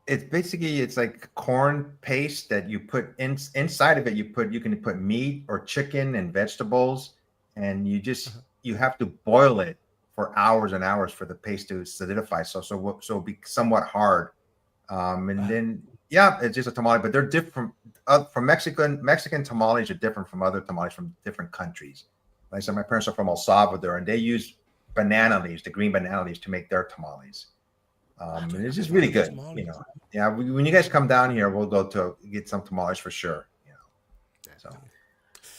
basically, it's like corn paste that you put inside of it. You can put meat or chicken and vegetables, and you have to boil it for hours and hours for the paste to solidify. So it'll be somewhat hard. And then it's just a tamale, but they're different from Mexican tamales are different from other tamales from different countries. Like I said, my parents are from El Salvador, and they use banana leaves, the green banana leaves, to make their tamales. And it's just really good, Yeah, when you guys come down here, we'll go to get some tamales for sure. So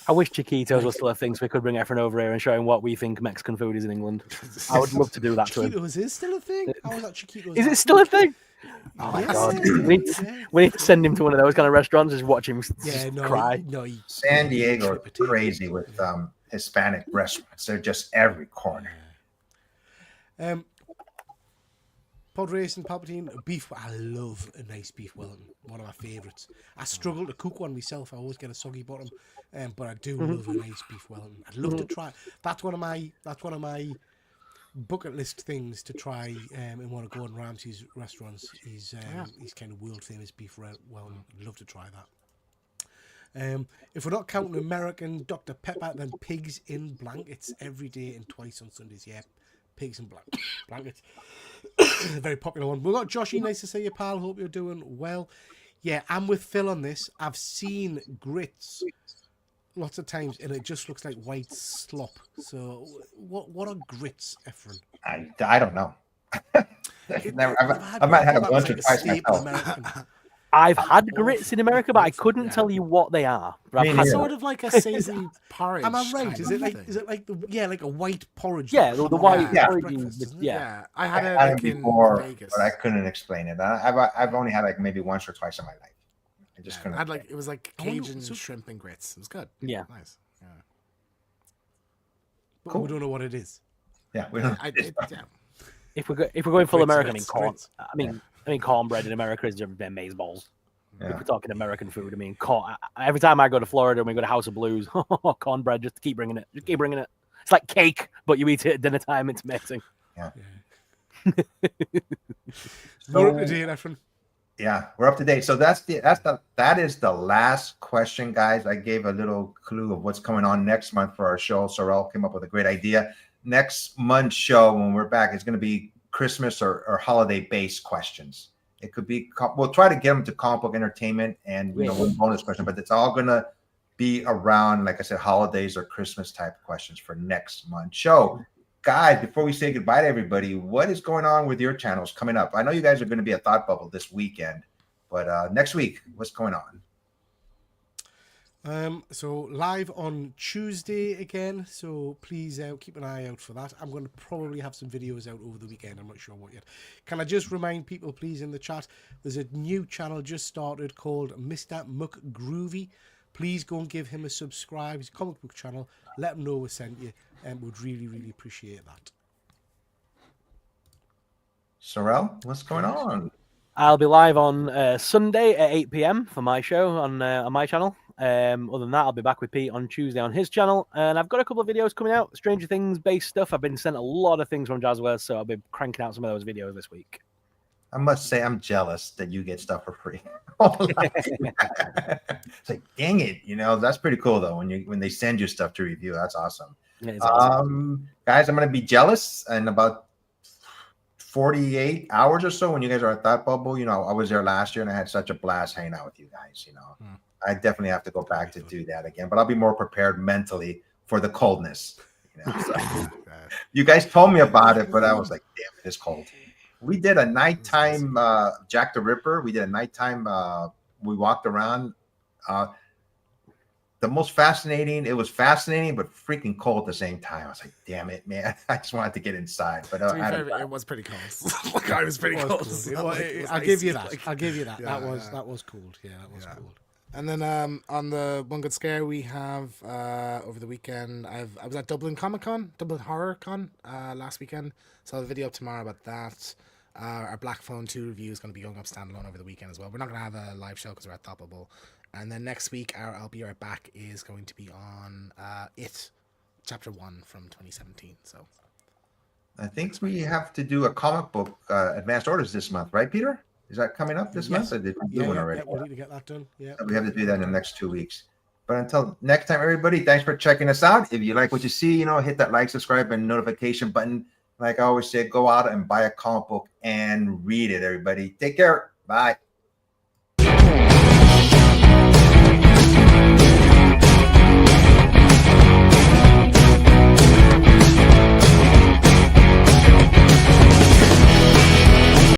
I wish Chiquitos was still a thing so we could bring everyone over here and show him what we think Mexican food is in England. I would love to do that to him. Chiquitos is still a thing. How is that Chiquitos? Is it still a thing? Oh my yes, God. it is. We need to send him to one of those kind of restaurants, just watch him Yeah, no, cry. no. San Diego is crazy with Hispanic restaurants. They're just every corner. Pod Racing Palpatine beef. I love a nice beef Wellington. One of my favourites. I struggle to cook one myself. I always get a soggy bottom, but I do love a nice beef Wellington. I'd love to try. That's one of my bucket list things to try in one of Gordon Ramsay's restaurants. He's kind of world famous beef Wellington. I'd love to try that. If we're not counting American Dr. Pepper, then pigs in blankets every day and twice on Sundays. Yeah, pigs in blankets. A very popular one. We've got Joshy. Nice to see you, pal. Hope you're doing well. Yeah, I'm with Phil on this. I've seen grits lots of times, and it just looks like white slop. So, what are grits, Efren? I don't know. I might have once or twice myself. I've had grits in America, but I couldn't tell you what they are. But I've had It's them. sort of like a savory porridge. Am I right? kind Is of it like thing. like a white porridge? Yeah, the white Yeah. porridge. Breakfast, isn't it? Yeah. I I had it had it like in before, Vegas. but I couldn't explain it. I've only had like maybe once or twice in my life. I just I couldn't. had like it was like I wonder- Cajun so- shrimp and grits. It was good. Yeah. Nice. Yeah. But Cool. we don't know what it is. Yeah, we don't. If we're going full Grits, American, grits, corn. grits. I mean cornbread in America is their maize balls. If Yeah. we're talking American food, I mean, every time I go to Florida and we go to House of Blues, cornbread, just keep bringing it. Just keep bringing it. It's like cake, but you eat it at dinner time. It's amazing. We're up to date, Efren. Yeah, we're up to date. So that is the last question, guys. I gave a little clue of what's coming on next month for our show. Sorrel came up with a great idea. Next month's show, when we're back, is going to be Christmas or holiday-based questions. It could be. We'll try to get them to comic book entertainment and one bonus question, but it's all going to be around, like I said, holidays or Christmas type questions for next month's show. Guys, before we say goodbye to everybody, what is going on with your channels coming up? I know you guys are going to be at Thought Bubble this weekend, but next week, what's going on? So live on Tuesday again. So please keep an eye out for that. I'm going to probably have some videos out over the weekend. I'm not sure what yet. Can I just remind people, please, in the chat, there's a new channel just started called Mr. McGroovy. Please go and give him a subscribe. His comic book channel. Let him know we sent you, and we'd really, really appreciate that. Sorrel, what's going on? I'll be live on Sunday at 8 p.m. for my show on my channel. Other than that, I'll be back with Pete on Tuesday on his channel. And I've got a couple of videos coming out, Stranger Things based stuff. I've been sent a lot of things from Jazzwares, so I'll be cranking out some of those videos this week. I must say I'm jealous that you get stuff for free. It's like, dang it, that's pretty cool though. When they send you stuff to review, that's awesome. Yeah, it's awesome. Guys, I'm gonna be jealous in about 48 hours or so when you guys are at Thought Bubble. I was there last year and I had such a blast hanging out with you guys. I definitely have to go back to do that again, but I'll be more prepared mentally for the coldness. So, you guys told me about it, but I was like, damn, it is cold. We did a nighttime Jack the Ripper. We did a nighttime. We walked around. The most fascinating. It was fascinating, but freaking cold at the same time. I was like, damn it, man. I just wanted to get inside. But To be fair, it was pretty cold. Like, I was pretty It cold. was cool. So, like, it was I'll nice. give you that. Like, I'll give you that. Yeah, That was cool. Yeah, that was cool. And then on the One Good Scare, we have over the weekend. I was at Dublin Comic Con, Dublin Horror Con last weekend. So I'll have a video up tomorrow about that. Our Black Phone 2 review is going to be going up standalone over the weekend as well. We're not going to have a live show because we're at Thought Bubble. And then next week, our I'll Be Right Back is going to be on It, Chapter 1 from 2017. So I think we have to do a comic book advanced orders this month, right, Peter? Is that coming up this month? Or did we do one already? We need to get that done. Yeah. We have to do that in the next 2 weeks. But until next time, everybody, thanks for checking us out. If you like what you see, hit that like, subscribe, and notification button. Like I always say, go out and buy a comic book and read it, everybody. Take care. Bye.